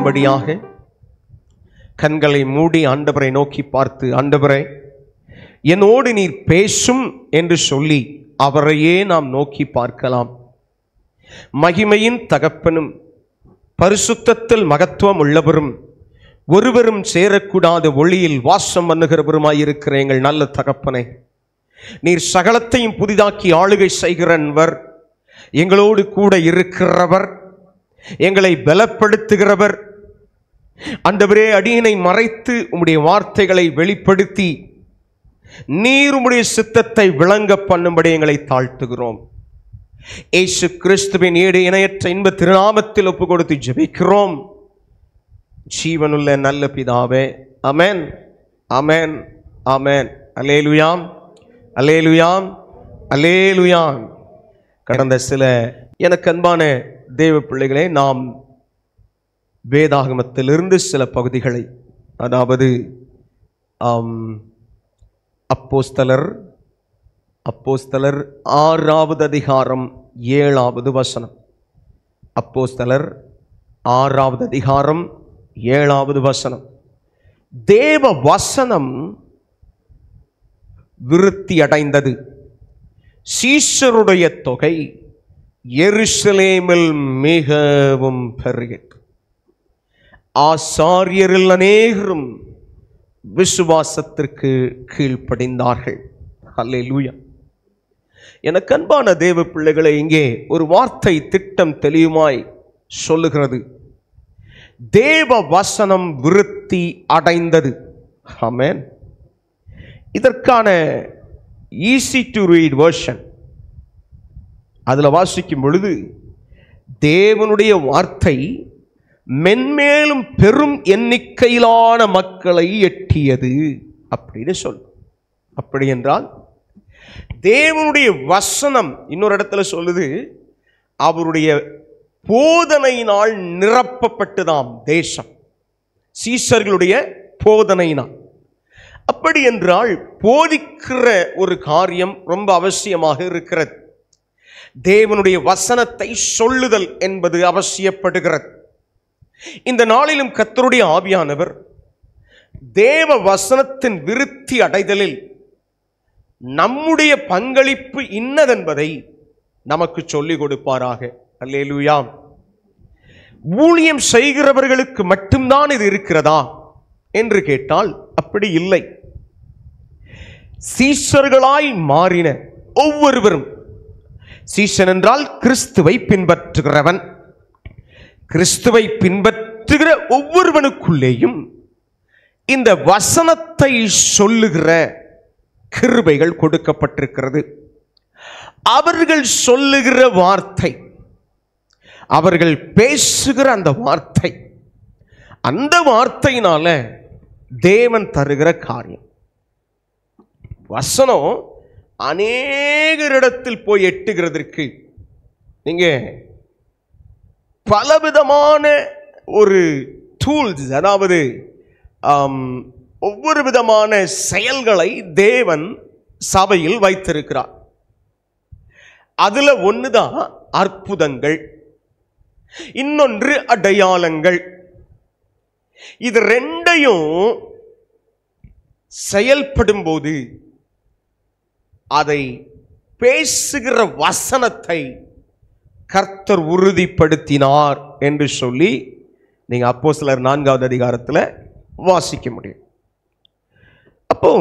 செய்யும்படியாக கண்களை மூடி ஆண்டவரை நோக்கி பார்த்து, ஆண்டவரே என்னோடு நீர் பேசும் என்று சொல்லி அவரையே நாம் நோக்கி பார்க்கலாம். மகிமையின் தகப்பனும் பரிசுத்தத்தில் மகத்துவம் உள்ளவரும் ஒருவரும் சேரக்கூடாத ஒளியில் வாசம் பண்ணுகிறவருமாயிருக்கிற எங்கள் நல்ல தகப்பனே, நீர் சகலத்தையும் புதிதாக்கி ஆளுகை செய்கிறவர், எங்களோடு கூட இருக்கிறவர், எங்களை பலப்படுத்துகிறவர். ஆண்டவரே, அடியினை மறைத்து உம்முடைய வார்த்தைகளை வெளிப்படுத்தி நீர் உம்முடைய சித்தத்தை விளங்க பண்ணும்படி எங்களை தாழ்த்துகிறோம். இயேசு கிறிஸ்துவின் ஈடு இணையற்ற இன்ப திருநாமத்தில் ஒப்பு கொடுத்து ஜெபிக்கிறோம் ஜீவனுள்ள நல்ல பிதாவே. ஆமென், ஆமென், ஆமென். அல்லேலூயாம், அல்லேலூயாம், அல்லேலூயாம். கடந்த சில எனக்கு அன்பான தேவ பிள்ளைகளே, நாம் வேதாகமத்திலிருந்து சில பகுதிகளை, அதாவது அப்போஸ்தலர் 6வது அதிகாரம் 7வது வசனம். அப்போஸ்தலர் 6வது அதிகாரம் 7வது வசனம். தேவ வசனம் விருத்தி அடைந்தது, சீஷருடைய தொகை எருசலேமில் மிகவும் பெருகிற்று, ஆசாரியரில் அநேகரும் விசுவாசத்திற்கு கீழ்ப்படிந்தார்கள். அல்லேலூயா. எனக்கு அன்பான தேவ பிள்ளைகளை, இங்கே ஒரு வார்த்தை திட்டம் தெளிவுமாய் சொல்லுகிறது. தேவ வசனம் விருத்தி அடைந்தது. ஆமென். இதற்கான ஈஸி டு ரீட் வெர்ஷன் அதில் வாசிக்கும் பொழுது, தேவனுடைய வார்த்தை மென்மேலும் பெரும் எண்ணிக்கையிலான மக்களை எட்டியது அப்படின்னு சொல்லு. அப்படி என்றால் தேவனுடைய வசனம், இன்னொரு இடத்துல சொல்லுது, அவருடைய போதனையினால் நிரப்பப்பட்டுதாம் தேசம், சீஷர்களுடைய போதனையினால். அப்படி என்றால் போதிக்கிற ஒரு காரியம் ரொம்ப அவசியமாக இருக்கிறது. தேவனுடைய வசனத்தை சொல்லுதல் என்பது அவசியப்படுகிறது. இந்த நாளிலும் கர்த்தருடைய ஆவியானவர் தேவ வசனத்தின் விருத்தி அடைதலில் நம்முடைய பங்களிப்பு இன்னதென்பதை நமக்கு சொல்லிக் கொடுப்பாராக. அல்லேலூயா. ஊழியம் செய்கிறவர்களுக்கு மட்டும்தான் இது இருக்கிறதா என்று கேட்டால் அப்படி இல்லை. சீஷர்களாய் மாறின ஒவ்வொருவரும், சீஷன் என்றால் கிறிஸ்துவை பின்பற்றுகிறவன், கிறிஸ்துவை பின்பற்றுகிற ஒவ்வொருவனுக்குள்ளேயும் இந்த வசனத்தை சொல்லுகிற கிருபைகள் கொடுக்கப்பட்டிருக்கிறது. அவர்கள் சொல்லுகிற வார்த்தை, அவர்கள் பேசுகிற அந்த வார்த்தை, அந்த வார்த்தையினால தேவன் தருகிற காரியம். வசனம் அநேகரிடத்தில் போய் எட்டுகிறதற்கு நீங்க பலவிதமான ஒரு டூல்ஸ், அதாவது ஒவ்வொரு விதமான செயல்களை தேவன் சபையில் வைத்திருக்கிறார். அதுல ஒண்ணுதான் அற்புதங்கள், இன்னொன்று அடையாளங்கள். இது ரெண்டையும் செயல்படும் போது அதை பேசுகிற வசனத்தை கர்த்தர் உறுதிப்படுத்தினார் என்று சொல்லி நீங்க அப்போஸ்தலர் 4வது அதிகாரத்தில் வாசிக்க முடியும். அப்போ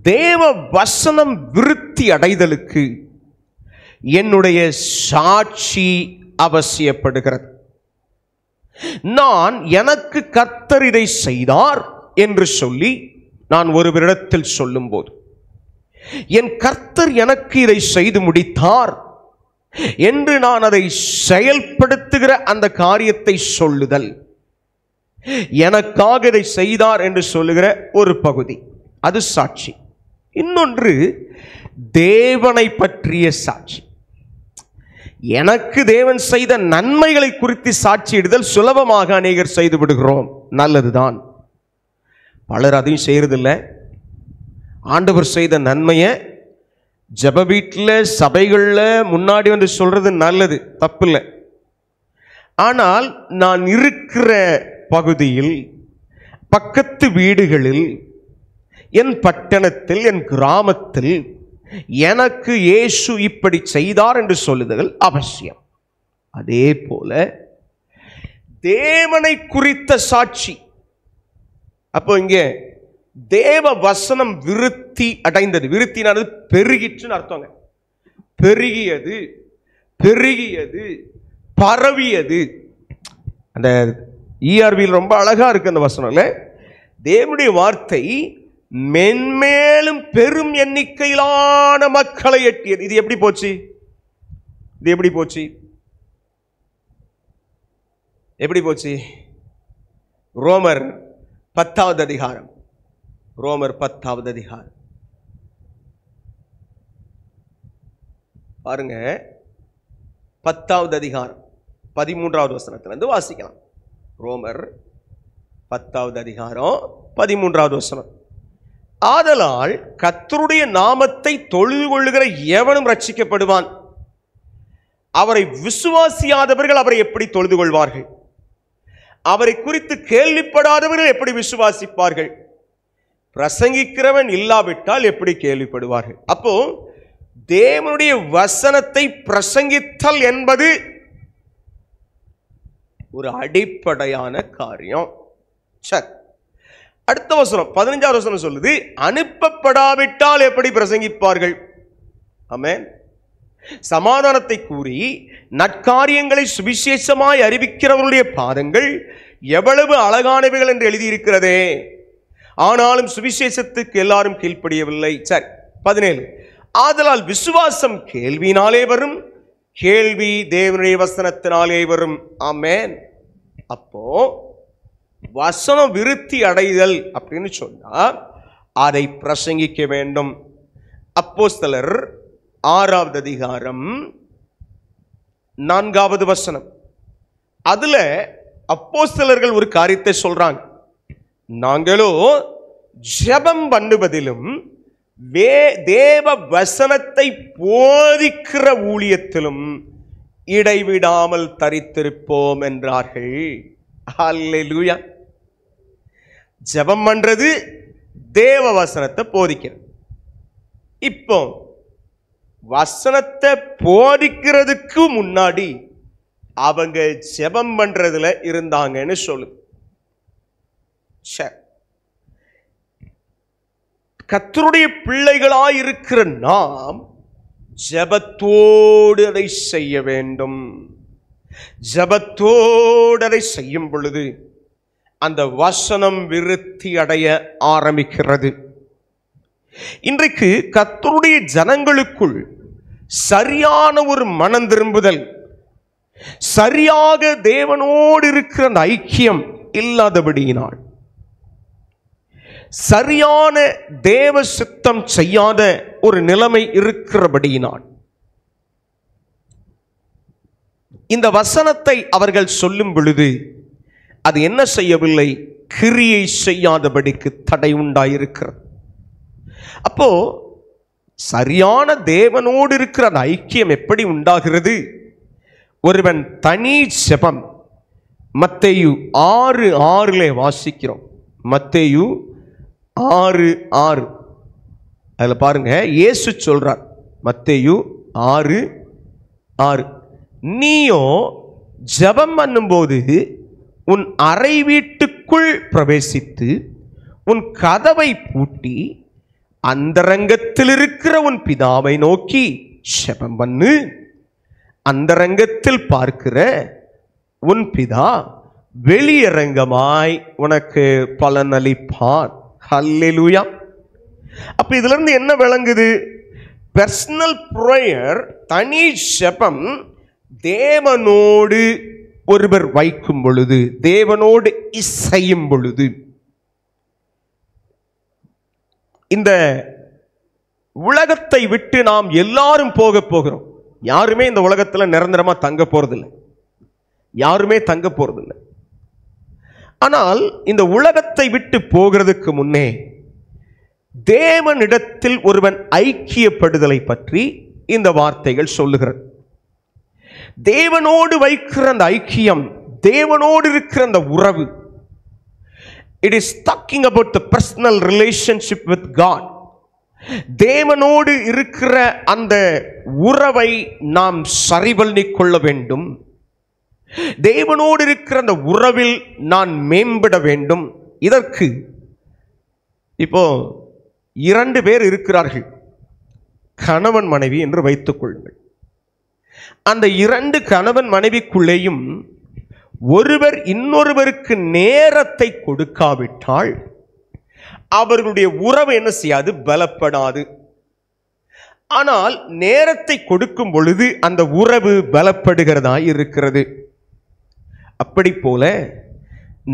தேவ வசனம் விருத்தி அடைதலுக்கு என்னுடைய சாட்சி அவசியப்படுகிறது. நான் எனக்கு கர்த்தர் இதை செய்தார் என்று சொல்லி நான் ஒருவரிடத்தில் சொல்லும் போது, என் கர்த்தர் எனக்கு இதை செய்து முடித்தார் என்று நான் அதை செயல்படுத்துகிற அந்த காரியத்தை சொல்லுதல், எனக்காக இதை செய்தார் என்று சொல்லுகிற ஒரு பகுதி, அது சாட்சி. இன்னொன்று தேவனை பற்றிய சாட்சி. எனக்கு தேவன் செய்த நன்மைகளை குறித்து சாட்சியிடுதல் சுலபமாக அநேகர் செய்து விடுகிறோம், நல்லதுதான். பலர் அதையும் செய்யறதில்லை. ஆண்டவர் செய்த நன்மையை ஜப வீட்டில் சபைகளில் முன்னாடி வந்து சொல்றது நல்லது, தப்பில்லை. ஆனால் நான் இருக்கிற பகுதியில், பக்கத்து வீடுகளில், என் பட்டணத்தில், என் கிராமத்தில் எனக்கு இயேசு இப்படி செய்தார் என்று சொல்லுதல் அவசியம். அதே போல தேவனை குறித்த சாட்சி. அப்போ இங்கே தேவ வசனம் விருத்தி அடைந்தது. விருத்தினானது பெருகிற்றுன்னு அர்த்தங்க. பெருகியது, பெருகியது, பரவியது. அந்த ERV ரொம்ப அழகா இருக்கு அந்த வசனம்ல. தேவனுடைய வார்த்தை மென்மேலும் பெரும் எண்ணிக்கையிலான மக்களை எட்டியது. இது எப்படி போச்சு? இது எப்படி போச்சு? எப்படி போச்சு? ரோமர் 10வது அதிகாரம். ரோமர் 10வது அதிகாரம் பாருங்க. 10வது அதிகாரம் 13வது வசனத்திலிருந்து வாசிக்கலாம். ரோமர் 10வது அதிகாரம் 13வது வசனம். ஆதலால் கர்த்தருடைய நாமத்தை தொழுது கொள்ளுகிற எவனும் ரட்சிக்கப்படுவான். அவரை விசுவாசியாதவர்கள் அவரை எப்படி தொழுது கொள்வார்கள்? அவரை குறித்து கேள்விப்படாதவர்கள் எப்படி விசுவாசிப்பார்கள்? பிரசங்கிக்கிறவன் இல்லாவிட்டால் எப்படி கேள்விப்படுவார்கள்? அப்போ தேவனுடைய வசனத்தை பிரசங்கித்தல் என்பது ஒரு அடிப்படையான காரியம். சரி, அடுத்த வசனம் 15வது வசனம் சொல்லுது, அனுப்பப்படாவிட்டால் எப்படி பிரசங்கிப்பார்கள்? ஆமென். சமாதானத்தை கூறி நற்காரியங்களை சுவிசேஷமாய் அறிவிக்கிறவர்களுடைய பாதங்கள் எவ்வளவு அழகானவைகள் என்று எழுதியிருக்கிறதே, ஆனாலும் சுவிசேஷத்துக்கு எல்லாரும் கீழ்ப்படியவில்லை. சரி, 17. ஆதலால் விசுவாசம் கேள்வியினாலே வரும், கேள்வி தேவனுடைய வசனத்தினாலே வரும். ஆமென். அப்போ வசனம் விருத்தி அடைதல் அப்படின்னு சொன்னா அதை பிரசங்கிக்க வேண்டும். அப்போஸ்தலர் 6வது அதிகாரம் 4வது வசனம். அதுல அப்போஸ்தலர்கள் ஒரு காரியத்தை சொல்றாங்க. நாங்களோ ஜெபம் பண்ணுவதிலும் தேவ வசனத்தை போதிக்கிற ஊழியத்திலும் இடைவிடாமல் தரித்திருப்போம் என்றார்கள். அல்லேலூயா. ஜெபம் பண்றது, தேவ வசனத்தை போதிக்கிறது. இப்போ வசனத்தை போதிக்கிறதுக்கு முன்னாடி அவங்க ஜெபம் பண்றதுல இருந்தாங்கன்னு சொல்லுது. கர்த்தருடைய பிள்ளைகளாய் இருக்கிற நாம் ஜெபத்தோடு அதை செய்ய வேண்டும். ஜெபத்தோடு அதை செய்யும் பொழுது அந்த வசனம் விருத்தி அடைய ஆரம்பிக்கிறது. இன்றைக்கு கர்த்தருடைய ஜனங்களுக்குள் சரியான ஒரு மனம் திரும்புதல், சரியாக தேவனோடு இருக்கிற அந்த ஐக்கியம் இல்லாதபடியினால், சரியான தேவ சித்தம் செய்யாத ஒரு நிலைமை இருக்கிறபடியினால் இந்த வசனத்தை அவர்கள் சொல்லும் பொழுது அது என்ன செய்யவில்லை? கிரியை செய்யாதபடிக்கு தடை உண்டாயிருக்கிறது. அப்போ சரியான தேவனோடு இருக்கிற அந்த ஐக்கியம் எப்படி உண்டாகிறது? ஒருவன் தனி ஜெபம், மத்தேயு 6:6 வாசிக்கிறோம். மத்தேயு 6:6 அதுல பாருங்க, இயேசு சொல்றார். மத்தேயு 6:6 நீயோ ஜெபம் பண்ணும்போது உன் அறை வீட்டுக்குள் பிரவேசித்து உன் கதவை பூட்டி அந்தரங்கத்தில் இருக்கிற உன் பிதாவை நோக்கி ஜெபம் பண்ணு. அந்தரங்கத்தில் பார்க்கிற உன் பிதா வெளியரங்கமாய் உனக்கு பலனளிப்பார். ஹல்லேலூயா. அப்ப இதுல இருந்து என்ன விளங்குது? பர்சனல் பிரேயர், தனி ஜெபம் தேவனோடு ஒருவர் வைக்கும் பொழுது, தேவனோடு இசையும் பொழுது, இந்த உலகத்தை விட்டு நாம் எல்லாரும் போக போகிறோம். யாருமே இந்த உலகத்துல நிரந்தரமா தங்க போறதில்லை. யாருமே தங்க போறதில்லை. ஆனால் இந்த உலகத்தை விட்டு போகிறதுக்கு முன்னே தேவனிடத்தில் ஒருவன் ஐக்கியப்படுதலை பற்றி இந்த வார்த்தைகள் சொல்லுகிறது. தேவனோடு வைக்கிற அந்த ஐக்கியம் தேவனோடு இருக்கிற அந்த உறவு. It is talking about the personal relationship with God. தேவனோடு இருக்கிற அந்த உறவை நாம் சரிபண்ணிக் கொள்ள வேண்டும். தேவனோடு இருக்கிற அந்த உறவில் நான் மேம்பட வேண்டும். இதற்கு இப்போ 2 பேர் இருக்கிறார்கள், கணவன் மனைவி என்று வைத்துக் கொள்ளுங்கள். அந்த 2 கணவன் மனைவிக்குள்ளேயும் ஒருவர் இன்னொருவருக்கு நேரத்தை கொடுக்காவிட்டால் அவர்களுடைய உறவு என்ன செய்யாது? பலப்படாது. ஆனால் நேரத்தை கொடுக்கும் பொழுது அந்த உறவு பலப்படுகிறதா இருக்கிறது. அப்படி போல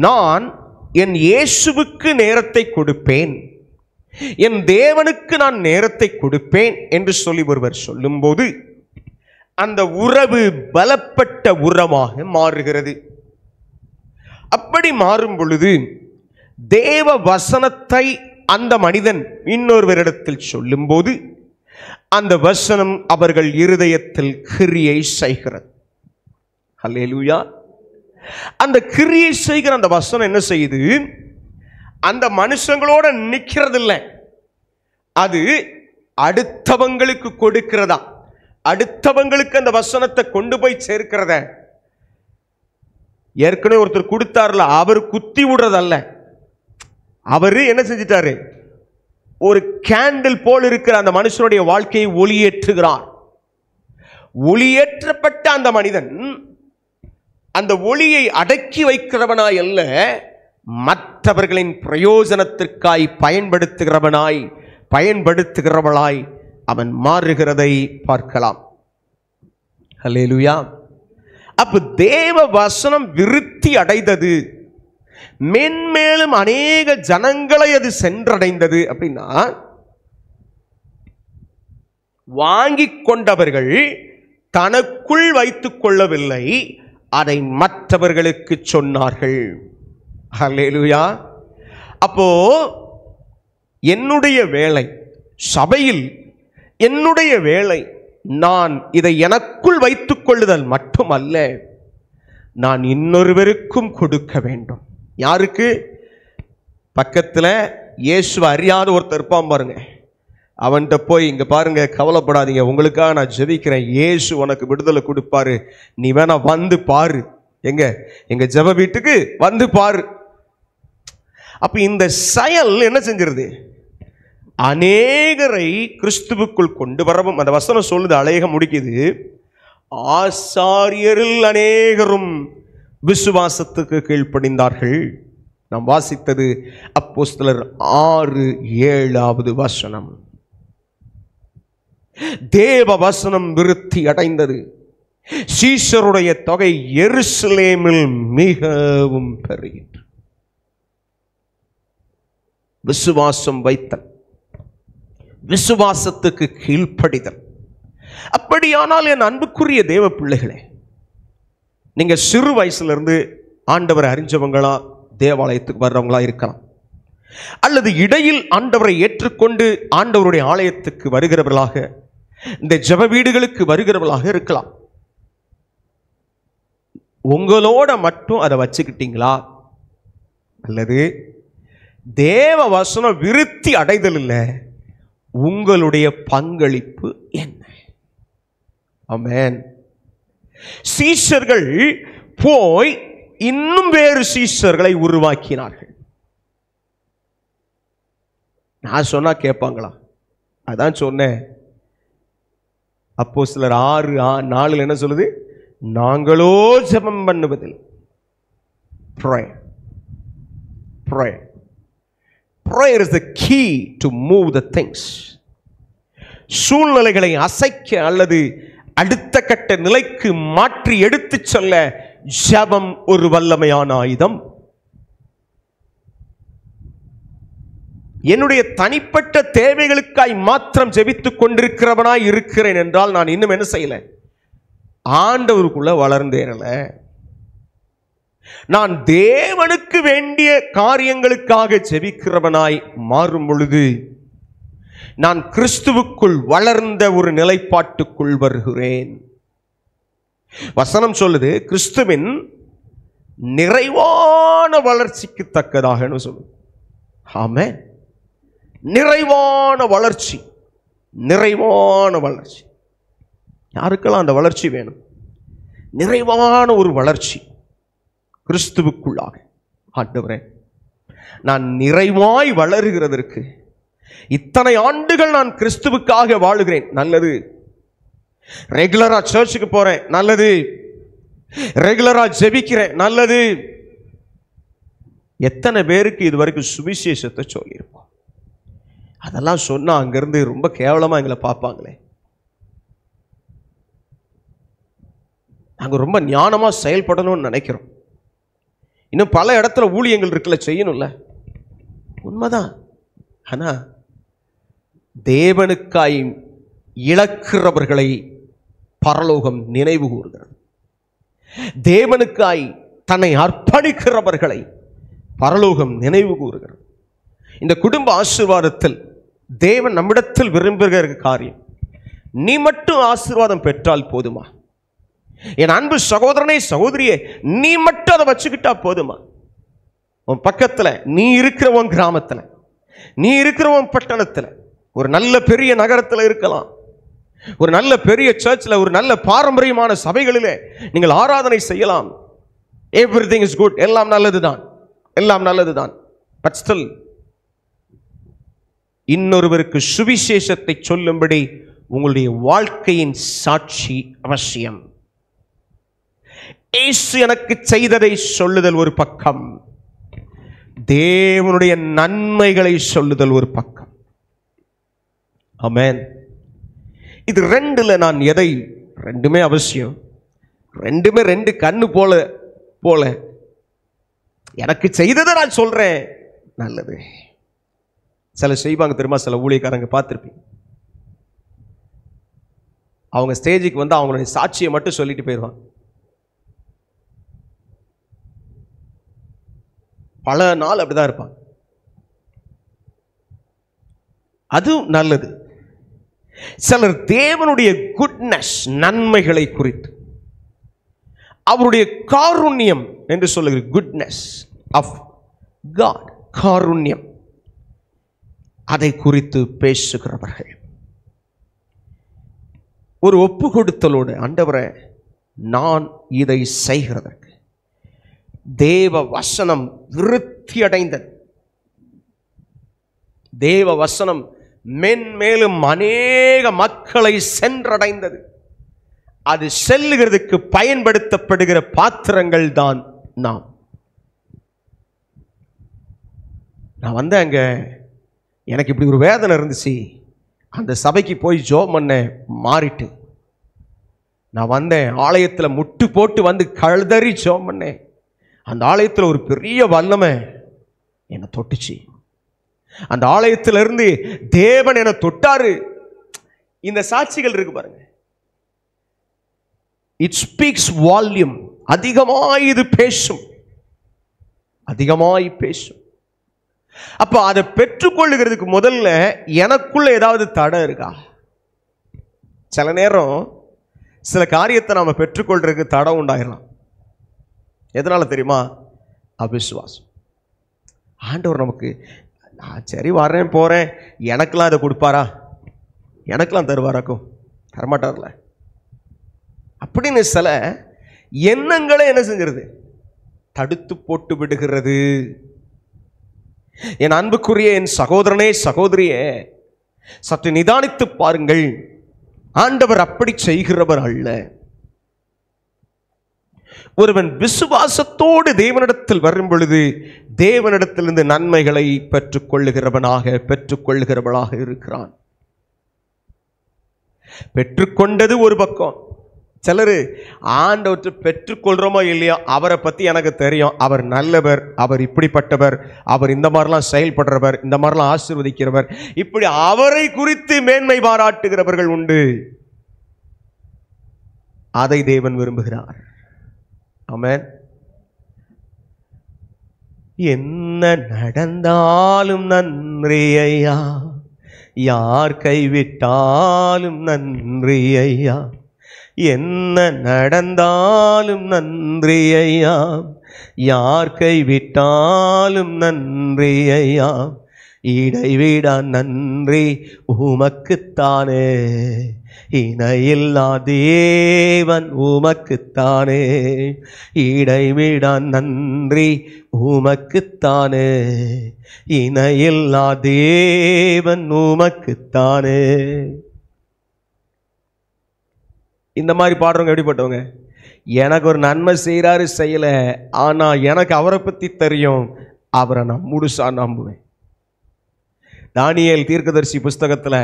நான் என் இயேசுவுக்கு நேரத்தை கொடுப்பேன், என் தேவனுக்கு நான் நேரத்தை கொடுப்பேன் என்று சொல்லி ஒருவர் சொல்லும்போது அந்த உறவு பலப்பட்ட உறவாக மாறுகிறது. அப்படி மாறும் பொழுது தேவ வசனத்தை அந்த மனிதன் இன்னொருவரிடத்தில் சொல்லும்போது அந்த வசனம் அவர்கள் இருதயத்தில் கிரியை செய்கிறது. ஹல்லேலூயா. அந்த கிரியை செய்கிற அந்த வசனம் என்ன செய்யுது? அந்த மனுஷங்களோட நிற்கிறதில்ல, அது அடுத்தவங்களுக்கு கொடுக்கிறதா, அடுத்தவங்களுக்கு அந்த வசனத்தை கொண்டு போய் சேர்க்கிறத. ஏற்கனவே ஒருத்தர் கொடுத்தார்ல, அவர் குத்தி விடுறதல்ல, அவரு என்ன செஞ்சிட்டாரு? ஒரு கேண்டில் போல் இருக்கிற அந்த மனுஷனுடைய வாழ்க்கையை ஒளியேற்றுகிறார். ஒளியேற்றப்பட்ட அந்த மனிதன் அந்த ஒளியை அடக்கி வைக்கிறவனாய் அல்ல, மற்றவர்களின் பிரயோஜனத்திற்காய் பயன்படுத்துகிறவளாய் அவன் மாறுகிறதை பார்க்கலாம். ஹல்லேலூயா. அப்ப தேவ வசனம் விருத்தி அடைந்தது, மென்மேலும் அநேக ஜனங்களை அது சென்றடைந்தது. அப்படின்னா வாங்கிக் கொண்டவர்கள் தனக்குள் வைத்துக் கொள்ளவில்லை, அதை மற்றவர்களுக்கு சொன்னார்கள். ஹல்லேலூயா. அப்போ என்னுடைய வேலை சபையில், என்னுடைய வேலை நான் இதை எனக்குள் வைத்துக் கொள்ளுதல் மட்டுமல்ல, நான் இன்னொருவருக்கும் கொடுக்க வேண்டும். யாருக்கு? பக்கத்தில் இயேசு அறியாத ஒருத்தர் இருப்பான் பாருங்க, அவன்கிட்ட போய் இங்க பாருங்க, கவலைப்படாதீங்க, உங்களுக்காக நான் ஜெபிக்கிறேன், இயேசு உனக்கு விடுதலை கொடுப்பாரு, நீ வேணா வந்து பாரு, எங்க ஜெப வீட்டுக்கு வந்து பாரு. அப்ப இந்த செயல் என்ன செஞ்சிருது? அநேகரை கிறிஸ்துவுக்குள் கொண்டு வரவும் அந்த வசனம் சொல்லுது, அழக முடிக்குது, ஆசாரியரில் அநேகரும் விசுவாசத்துக்கு கீழ்ப்படிந்தார்கள். நாம் வாசித்தது அப்போஸ்தலர் 6:7 வசனம். தேவ வசனம் விருத்தி அடைந்தது. சீஷருடைய தொகை எருசலேமில் மிகவும் பெருகிற்று. விசுவாசம் வைத்தல், விசுவாசத்துக்கு கீழ்ப்படிதல். அப்படியானால் என் அன்புக்குரிய தேவ பிள்ளைகளே, நீங்க சிறு வயசுல இருந்து ஆண்டவரை அறிஞ்சவங்களா, தேவாலயத்துக்கு வர்றவங்களா இருக்கலாம், அல்லது இடையில் ஆண்டவரை ஏற்றுக்கொண்டு ஆண்டவருடைய ஆலயத்துக்கு வருகிறவர்களாக, இந்த ஜெப வீடுகளுக்கு வருகிறவர்களாக இருக்கலாம். உங்களோட மட்டும் அதை வச்சுக்கிட்டீங்களா, அல்லது தேவ வசனம் விருத்தி அடைதல் இல்லை, உங்களுடைய பங்களிப்பு என்ன? ஆமென். சீஷர்கள் போய் இன்னும் வேறு சீஷர்களை உருவாக்கினார்கள். நான் சொன்னா கேட்பாங்களா? அதான் சொன்னேன், அப்போஸ்தலர் 6:4 என்ன சொல்லுது? நாங்களோ ஜெபம் பண்ணுவதில் prayer is the key to move the things. சூழ்நிலைகளை அசைக்க அல்லது அடுத்த கட்ட நிலைக்கு மாற்றி எடுத்துச் செல்ல ஜெபம் ஒரு வல்லமையான ஆயுதம். என்னுடைய தனிப்பட்ட தேவைகளுக்காய் மாத்திரம் ஜெபித்துக் கொண்டிருக்கிறவனாய் இருக்கிறேன் என்றால் நான் இன்னும் என்ன செய்யல? ஆண்டவருக்குள்ள வளர்ந்தேனல. நான் தேவனுக்கு வேண்டிய காரியங்களுக்காக ஜெபிக்கிறவனாய் மாறும் பொழுது நான் கிறிஸ்துவுக்குள் வளர்ந்த ஒரு நிலைப்பாட்டுக்குள் வருகிறேன். வசனம் சொல்லுது, கிறிஸ்துவின் நிறைவான வளர்ச்சிக்கு தக்கதாக சொல்லுது. ஆமென். நிறைவான வளர்ச்சி, நிறைவான வளர்ச்சி. யாருக்கெல்லாம் அந்த வளர்ச்சி வேணும்? நிறைவான ஒரு வளர்ச்சி கிறிஸ்துவுக்குள்ளாக. ஆண்டவரே, நான் நிறைவாய் வளருகிறதற்கு இத்தனை ஆண்டுகள் நான் கிறிஸ்துவுக்காக வாழுகிறேன், நல்லது. ரெகுலரா சர்ச்சுக்கு போறேன், நல்லது. ரெகுலரா ஜெபிக்கிறேன், நல்லது. எத்தனை பேருக்கு இதுவரைக்கும் சுவிசேஷத்தை சொல்லியிருப்போம்? அதெல்லாம் சொன்னா அங்கிருந்து ரொம்ப கேவலமா எங்களை பார்ப்பாங்களே. நாங்க ரொம்ப ஞானமா செயல்படணும்னு நினைக்கிறோம். இன்னும் பல இடத்துல ஊழியங்கள் இருக்குல்ல, செய்யணும்ல, உண்மைதான். ஆனா தேவனுக்காய் இழக்கிறவர்களை பரலோகம் நினைவு கூறுகிறது. தேவனுக்காய் தன்னை அர்ப்பணிக்கிறவர்களை பரலோகம் நினைவு கூறுகிறது. இந்த குடும்ப ஆசீர்வாதத்தில் தேவன் நம்மிடத்தில் விரும்புகிற காரியம், நீ மட்டும் ஆசீர்வாதம் பெற்றால் போதுமா? என் அன்பு சகோதரனே, சகோதரியே, நீ மட்டும் அதை வச்சுக்கிட்டா போதுமா? உன் பக்கத்துல, நீ இருக்கிற உன் கிராமத்துல, நீ இருக்கிற உன் பட்டணத்துல, ஒரு நல்ல பெரிய நகரத்துல இருக்கலாம், ஒரு நல்ல பெரிய சர்ச்சில், ஒரு நல்ல பாரம்பரியமான சபைகளிலே நீங்கள் ஆராதனை செய்யலாம். எவ்ரிதிங் இஸ் குட், எல்லாம் நல்லதுதான், எல்லாம் நல்லதுதான். பட் ஸ்டில் இன்னொருவருக்கு சுவிசேஷத்தை சொல்லும்படி உங்களுடைய வாழ்க்கையின் சாட்சி அவசியம். இயேசு எனக்கு செய்ததை சொல்லுதல் ஒரு பக்கம், தேவனுடைய நன்மைகளை சொல்லுதல் ஒரு பக்கம். ஆமென். இது ரெண்டுல நான் எதை, ரெண்டுமே அவசியம், ரெண்டுமே ரெண்டு கண்ணு போல போல. எனக்கு செய்ததை நான் சொல்றேன், நல்லது. சில செய்வாங்க தெரியுமா, சில ஊழியக்காரங்க பார்த்துருப்பீங்க, அவங்க ஸ்டேஜுக்கு வந்து அவங்களுடைய சாட்சியை மட்டும் சொல்லிட்டு போயிடுவாங்க. பல நாள் அப்படிதான் இருப்பாங்க. அதுவும் நல்லது. சிலர் தேவனுடைய குட்னஸ், நன்மைகளை குறித்து, அவருடைய காருண்யம் என்று சொல்லுகிற குட்னஸ் ஆஃப் காட், காருண்யம், அதை குறித்து பேசுகிறவர்கள். ஒரு ஒப்பு கொடுத்தலோடு, ஆண்டவரே நான் இதை செய்கிறதற்கு தேவ வசனம் விருத்தி அடைந்தது, தேவ வசனம் மென்மேலும் அநேக மக்களை சென்றடைந்தது, அது செல்லுகிறதுக்கு பயன்படுத்தப்படுகிற பாத்திரங்கள் தான் நாம். நான் வந்தேன் அங்க, எனக்கு இப்படி ஒரு வேதனை இருந்துச்சு, அந்த சபைக்கு போய் ஜெபம் பண்ண மாறிட்டு நான் வந்தேன், ஆலயத்தில் முட்டு போட்டு வந்து கழுதறி ஜெபம் பண்ணேன். அந்த ஆலயத்தில் ஒரு பெரிய வல்லமை என்னை தொட்டுச்சு. அந்த ஆலயத்திலிருந்து தேவன் என்னை தொட்டாரு. இந்த சாட்சிகள் இருக்கு பாருங்க, இட் ஸ்பீக்ஸ் வால்யூம். அதிகமாய் இது பேசும், அதிகமாய் பேசும். அப்ப அதை பெற்றுக்கொள்ளுகிறதுக்கு முதல்ல எனக்குள்ள ஏதாவது தடை இருக்கா? சில நேரம் சில காரியத்தை நாம பெற்றுக்கொள்றதுக்கு தடை உண்டாயிடலாம். எதனால தெரியுமா? அவிசுவாசம். ஆண்டவர் நமக்கு, நான் சரி வரேன் போறேன், எனக்கெல்லாம் இதை கொடுப்பாரா, எனக்கெல்லாம் தருவாராக்கும், தரமாட்டார்ல அப்படின்னு சில எண்ணங்களை என்ன செஞ்சிருது, தடுத்து போட்டு விடுகிறது. என் அன்புக்குரிய என் சகோதரனே, சகோதரியே, சற்று நிதானித்து பாருங்கள். ஆண்டவர் அப்படி செய்கிறவர் அல்ல. ஒருவன் விசுவாசத்தோடு தேவனிடத்தில் வரும் பொழுது தேவனிடத்திலிருந்து நன்மைகளை பெற்றுக்கொள்ளுகிறவளாக இருக்கிறான். பெற்றுக்கொண்டது ஒரு பக்கம். சிலர் ஆண்டவற்றை பெற்றுக்கொள்றோமோ இல்லையோ, அவரை பத்தி எனக்கு தெரியும், அவர் நல்லவர், அவர் இப்படிப்பட்டவர், அவர் இந்த மாதிரிலாம் செயல்படுறவர், இந்த மாதிரிலாம் ஆசீர்வதிக்கிறவர், இப்படி அவரை குறித்து மேன்மை பாராட்டுகிறவர்கள் உண்டு. அதை தேவன் விரும்புகிறார். ஆமென். என்ன நடந்தாலும் நன்றி ஐயா, யார் கைவிட்டாலும் நன்றி ஐயா, என்ன நடந்தாலும் நன்றி ஐயா, யார் கைவிட்டாலும் நன்றி ஐயா, இடைவிடா நன்றி உமக்குத்தானே, இணையில்லா தேவன் உமக்குத்தானே, இடைவிடா நன்றி உமக்குத்தானே, இணையில்லா தேவன் உமக்குத்தானே. இந்த மாதிரி பாடுறவங்க எப்படிப்பட்டவங்க? எனக்கு ஒரு நன்மை செய்கிறாரு செய்யலை, ஆனால் எனக்கு அவரை பற்றி தெரியும், அவரை நான் முழுசா நம்புவேன். தானியேல் தீர்க்கதரிசி புஸ்தகத்தில்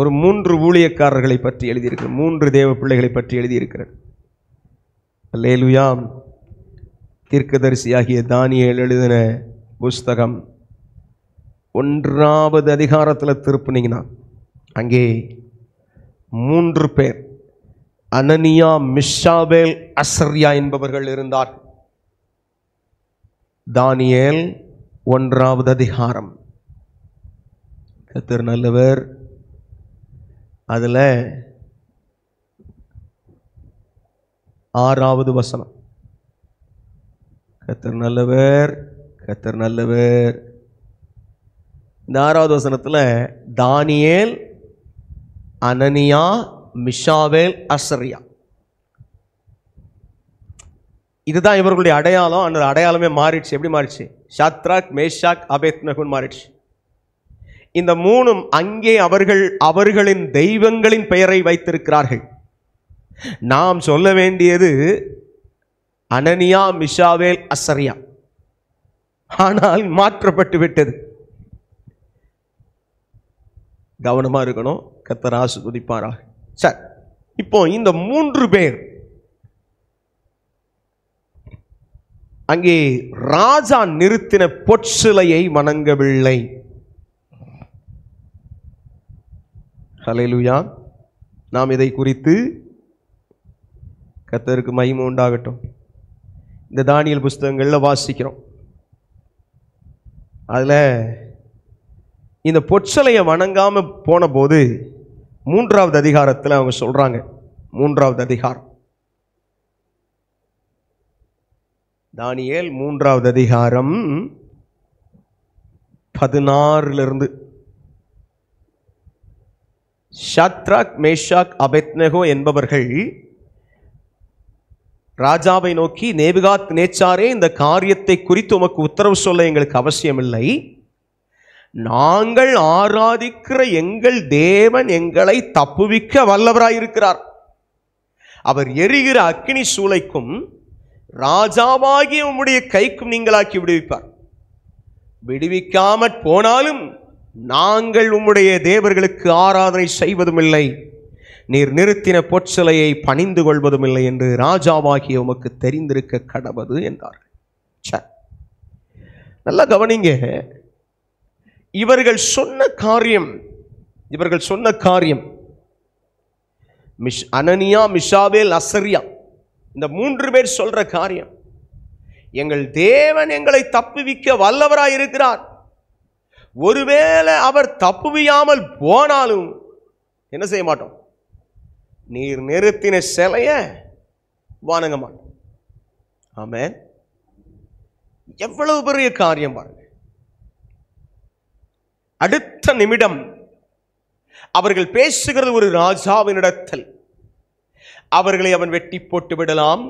ஒரு 3 ஊழியக்காரர்களை பற்றி எழுதியிருக்கிறது, 3 தேவ பிள்ளைகளை பற்றி எழுதியிருக்கிறது. அல்லேலூயா. தீர்க்கதரிசியாகிய தானியேல் எழுதின புஸ்தகம் 1வது அதிகாரத்தில் திருப்பினீங்கன்னா அங்கே 3 பேர், அனனியா, மிஷாவேல், அசரியா என்பவர்கள் இருந்தார். தானியேல் 1வது அதிகாரம். கர்த்தர் நல்லவர். அதில் 6வது வசனம். கர்த்தர் நல்லவர், கர்த்தர் நல்லவர். இந்த 6வது வசனத்தில் தானியேல், அனனியா, மிஷாவேல், அசரியா, இதுதான் இவர்களுடைய அடையாளம். அந்த அடையாளமே மாறிடுச்சு. எப்படி மாறிடுச்சு? ஷாத்ராக், மேஷாக், அபேத்நேகோன்னு மாறிடுச்சு. இந்த 3ம் அங்கே அவர்களின் தெய்வங்களின் பெயரை வைத்திருக்கிறார்கள். நாம் சொல்ல வேண்டியது அனனியா, மிஷாவேல், அசரியா, ஆனால் மாற்றப்பட்டு விட்டது. கவனமா இருக்கணும். கர்த்தர் ஆசீர்வதிப்பாராக. சரி, இப்போ இந்த 3 பேர் அங்கே ராஜா நிறுத்தின பொற்சிலையை வணங்கவில்லை. ஹல்லேலூயா. நாம் இதை குறித்து கர்த்தருக்கு மகிமை உண்டாகட்டும். இந்த தானியேல் புஸ்தகங்களில் வாசிக்கிறோம். அதில் இந்த பொற்சிலையை வணங்காம போன போது 3வது அதிகாரத்தில் அவங்க சொல்றாங்க. 3வது அதிகாரம், தானியேல் 3வது அதிகாரம் 16 ஷாத்ராக், மேஷாக், அபேத்நேகோ என்பவர்கள் ராஜாவை நோக்கி, நேபுகாத் நேச்சாரே, இந்த காரியத்தை குறித்து உமக்கு உத்தரவு சொல்ல எங்களுக்கு அவசியமில்லை. நாங்கள் ஆராதிக்கிற எங்கள் தேவன் எங்களை தப்புவிக்க வல்லவராயிருக்கிறார். அவர் எரிகிற அக்கினி சூளைக்கும் ராஜாவாகிய உம்முடைய கைக்கும் நீங்களாக்கி விடுவிப்பார். விடுவிக்காமற் போனாலும் நாங்கள் உம்முடைய தேவர்களுக்கு ஆராதனை செய்வதும் இல்லை, நீர் நிறுத்தின பொற்சிலையை பணிந்து கொள்வதும் இல்லை என்று ராஜாவாகிய உமக்கு தெரிந்திருக்க கடவது என்றார்கள். நல்லா கவனிங்க. இவர்கள் சொன்ன காரியம் அனனியா, மிஷாவேல், அசரியா, இந்த 3 பேர் சொல்ற காரியம், எங்கள் தேவன் எங்களை தப்புவிக்க வல்லவராய் இருக்கிறார். ஒருவேளை அவர் தப்புவியாமல் போனாலும் என்ன செய்ய மாட்டோம்? நீர் நிறுத்தின சிலைய வணங்க மாட்டோம். ஆமென். எவ்வளவு பெரிய காரியம் பாருங்க. அடுத்த நிமிடம் அவர்கள் பேசுகிறது ஒரு ராஜாவினிடத்தில். அவர்களை அவன் வெட்டி போட்டு விடலாம்,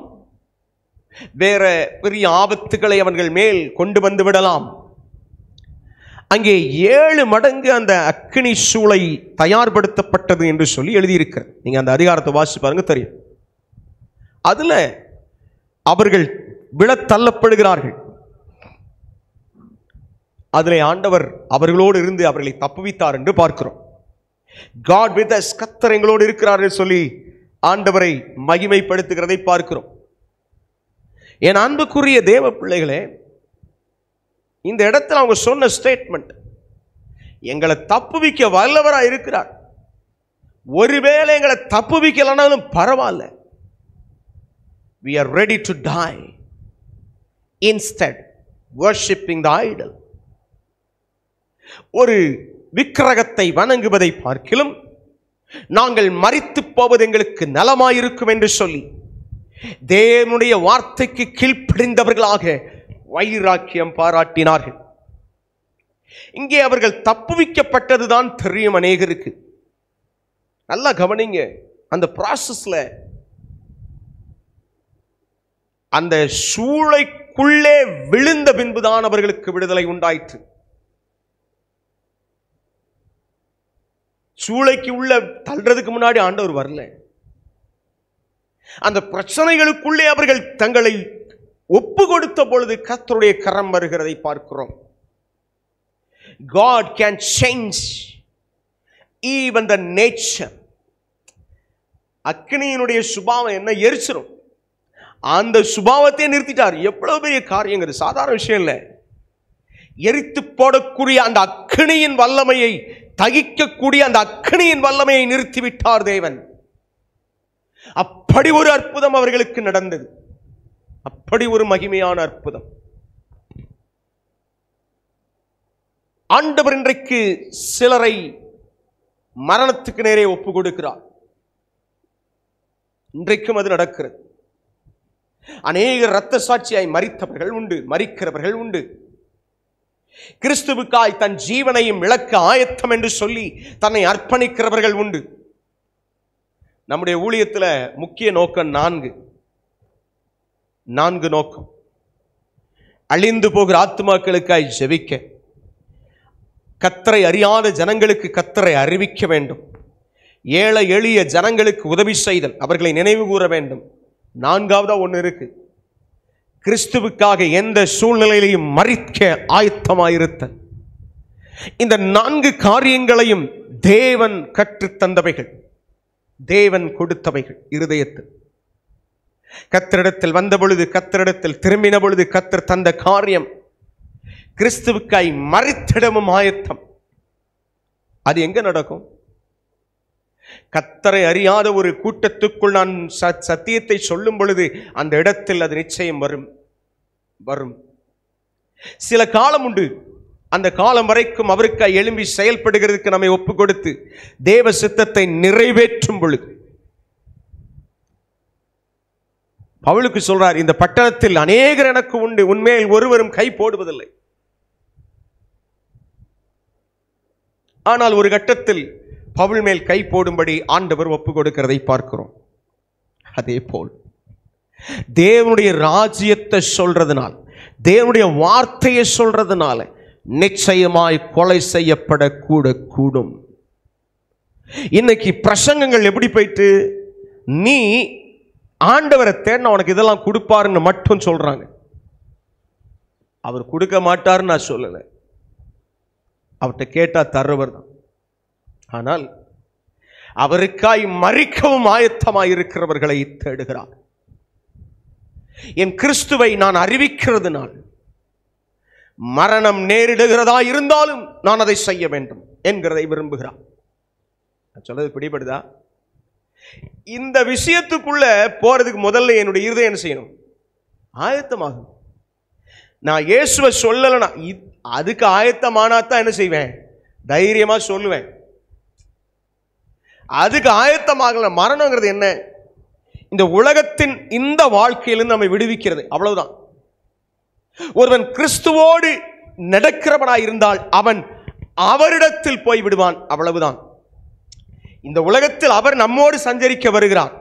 வேற பெரிய ஆபத்துக்களை அவர்கள் மேல் கொண்டு வந்து விடலாம். அங்கே 7 மடங்கு அந்த அக்கினி சூளை தயார்படுத்தப்பட்டது என்று சொல்லி எழுதியிருக்கிறது. நீங்க அந்த அதிகாரத்தை வாசிச்சு பாருங்க, தெரியும். அதுல அவர்கள் விழத் தள்ளப்படுகிறார்கள். அதிலே ஆண்டவர் அவர்களோடு இருந்து அவர்களை தப்புவித்தார் என்று பார்க்கிறோம். God with us, கர்த்தர் எங்களோடு இருக்கிறார் என்று சொல்லி ஆண்டவரை மகிமைப்படுத்துகிறதை பார்க்கிறோம். என் அன்புக்குரிய தேவ பிள்ளைகளே, இந்த இடத்துல அவங்க சொன்ன ஸ்டேட்மெண்ட், எங்களை தப்புவிக்க வல்லவராக இருக்கிறார். ஒருவேளை எங்களை தப்புவிக்கலனாலும் பரவாயில்ல, we are ready to die instead worshipping the idol. ஒரு விக்கிரகத்தை வணங்குவதை பார்க்கிலும் நாங்கள் மரித்து போவது எங்களுக்கு நலமாயிருக்கும் என்று சொல்லி தேவனுடைய வார்த்தைக்கு கீழ்ப்படிந்தவர்களாக வைராக்கியம் பாராட்டினார்கள். இங்கே அவர்கள் தப்புவிக்கப்பட்டதுதான் தெரியும் அநேகருக்கு. நல்லா கவனிங்க, அந்த ப்ராசஸ்ல அந்த சூளைக்குள்ளே விழுந்த பின்புதான் அவர்களுக்கு விடுதலை உண்டாயிற்று. சூளைக்கு உள்ள தள்ளுறதுக்கு முன்னாடி ஆண்டவர் வரல. அந்த பிரச்சனைகளுக்குள்ளே அவர்கள் தங்களை ஒப்பு கொடுத்த பொழுது கர்த்தருடைய கரம் வருகிறதை பார்க்கிறோம். God can change even the nature. அக்கினியினுடைய சுபாவம் என்ன? எரிச்சிரும். அந்த சுபாவத்தை நிறுத்திட்டார். எவ்வளவு பெரிய காரியங்கிறது சாதாரண விஷயம் இல்லை. எரித்து போடக்கூடிய அந்த அக்கினியின் வல்லமையை, தகிக்கக்கூடிய அந்த அக்கினியின் வல்லமையை நிறுத்திவிட்டார் தேவன். அப்படி ஒரு அற்புதம் அவர்களுக்கு நடந்தது. அப்படி ஒரு மகிமையான அற்புதம். ஆண்டவர் இன்றைக்கு சிலரை மரணத்துக்கு நேரே ஒப்பு கொடுக்கிறார். இன்றைக்கும் அது நடக்கிறது. அநேக இரத்த சாட்சியாய் மரித்தவர்கள் உண்டு, மரிக்கிறவர்கள் உண்டு. கிறிஸ்துவுக்காய் தன் ஜீவனையும் இழக்க ஆயத்தம் என்று சொல்லி தன்னை அர்ப்பணிக்கிறவர்கள் உண்டு. நம்முடைய ஊழியத்தில் முக்கிய நோக்கம் நான்கு நோக்கம். அழிந்து போகிற ஆத்துமாக்களுக்காய் ஜெபிக்க, கர்த்தரை அறியாத ஜனங்களுக்கு கர்த்தரை அறிவிக்க வேண்டும், ஏழை எளிய ஜனங்களுக்கு உதவி செய்தல், அவர்களை நினைவு கூற வேண்டும். நான்காவதா ஒன்று இருக்கு, கிறிஸ்துவுக்காக எந்த சூழ்நிலையிலையும் மரிக்க ஆயத்தமாயிருத்தல். இந்த 4 காரியங்களையும் தேவன் கற்றுத்தந்தவைகள், தேவன் கொடுத்தவைகள். இருதயத்தில் கர்த்தரிடத்தில் வந்த பொழுது, கர்த்தரிடத்தில் திரும்பின பொழுது கர்த்தர் தந்த காரியம் கிறிஸ்துவுக்காய் மரித்திடமும் ஆயத்தம். அது எங்க நடக்கும்? கர்த்தரை அறியாத ஒரு கூட்டத்துக்குள் நான் சத்தியத்தை சொல்லும் பொழுது அந்த இடத்தில் அது நிச்சயம் வரும். சில காலம் உண்டு. அந்த காலம் வரைக்கும் அவருக்காய் எழும்பி செயல்படுகிறதுக்கு நம்மை ஒப்பு கொடுத்து தேவ சித்தத்தை நிறைவேற்றும் பொழுது பவுலுக்கு சொல்றார், இந்த பட்டணத்தில் அநேகர் எனக்கு உண்டு, உன்மேல் ஒருவரும் கை போடுவதில்லை. ஆனால் ஒரு கட்டத்தில் பவுல் மேல் கை போடும்படி ஆண்டவர் ஒப்பு கொடுக்கிறதை பார்க்கிறோம். அதே போல் தேவனுடைய ராஜ்யத்தை சொல்றதுனால, தேவனுடைய வார்த்தையை சொல்றதுனால நிச்சயமாய் கொலை செய்யப்படக்கூடும். இன்னைக்கு பிரசங்கங்கள் எப்படி போயிட்டு, நீ ஆண்டவரை தேடினா உனக்கு இதெல்லாம் கொடுப்பாருன்னு மட்டும் சொல்றாங்க. அவர் கொடுக்க மாட்டாருன்னு நான் சொல்லலை, அவர்கிட்ட கேட்டா தர்றவர் தான். ஆனால் அவருக்காய் மரிக்கவும் ஆயத்தமாய் இருக்கிறவர்களை தேடுகிறார். என் கிறிஸ்துவை நான் அறிவிக்கிறதுனால் மரணம் நேரிடுகிறதா இருந்தாலும் நான் அதை செய்ய வேண்டும் என்கிறதை விரும்புகிறார். சொல்றது பிடிபடுதா? இந்த விஷயத்துக்குள்ள போறதுக்கு முதல்ல என்னுடைய இருதயம் என்ன செய்யணும்? ஆயத்தமாகும். நான் இயேசுவை சொல்லலைன்னா அதுக்கு ஆயத்தமானாத்தான் என்ன செய்வேன்? தைரியமா சொல்லுவேன். அதுக்கு ஆயத்தமாகல. மரணங்கிறது என்ன? இந்த உலகத்தின் இந்த வாழ்க்கையிலிருந்து நம்மை விடுவிக்கிறது, அவ்வளவுதான். ஒருவன் கிறிஸ்துவோடு நடக்கிறவனாய் இருந்தால் அவன் அவரிடத்தில் போய் விடுவான், அவ்வளவுதான். இந்த உலகத்தில் அவர் நம்மோடு சஞ்சரிக்க வருகிறார்.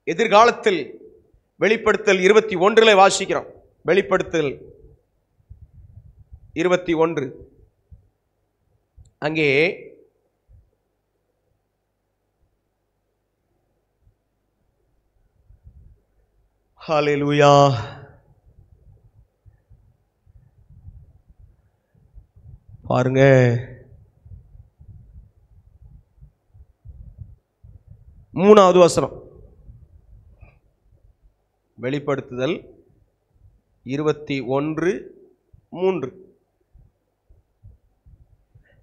எதிர்காலத்தில் வெளிப்படுத்தல் 21 வாசிக்கிறோம். வெளிப்படுத்தல் 21 அங்கே ஹல்லேலூயா, பாருங்க. மூணாவது வசனம், வெளிப்படுத்துதல் 21:3.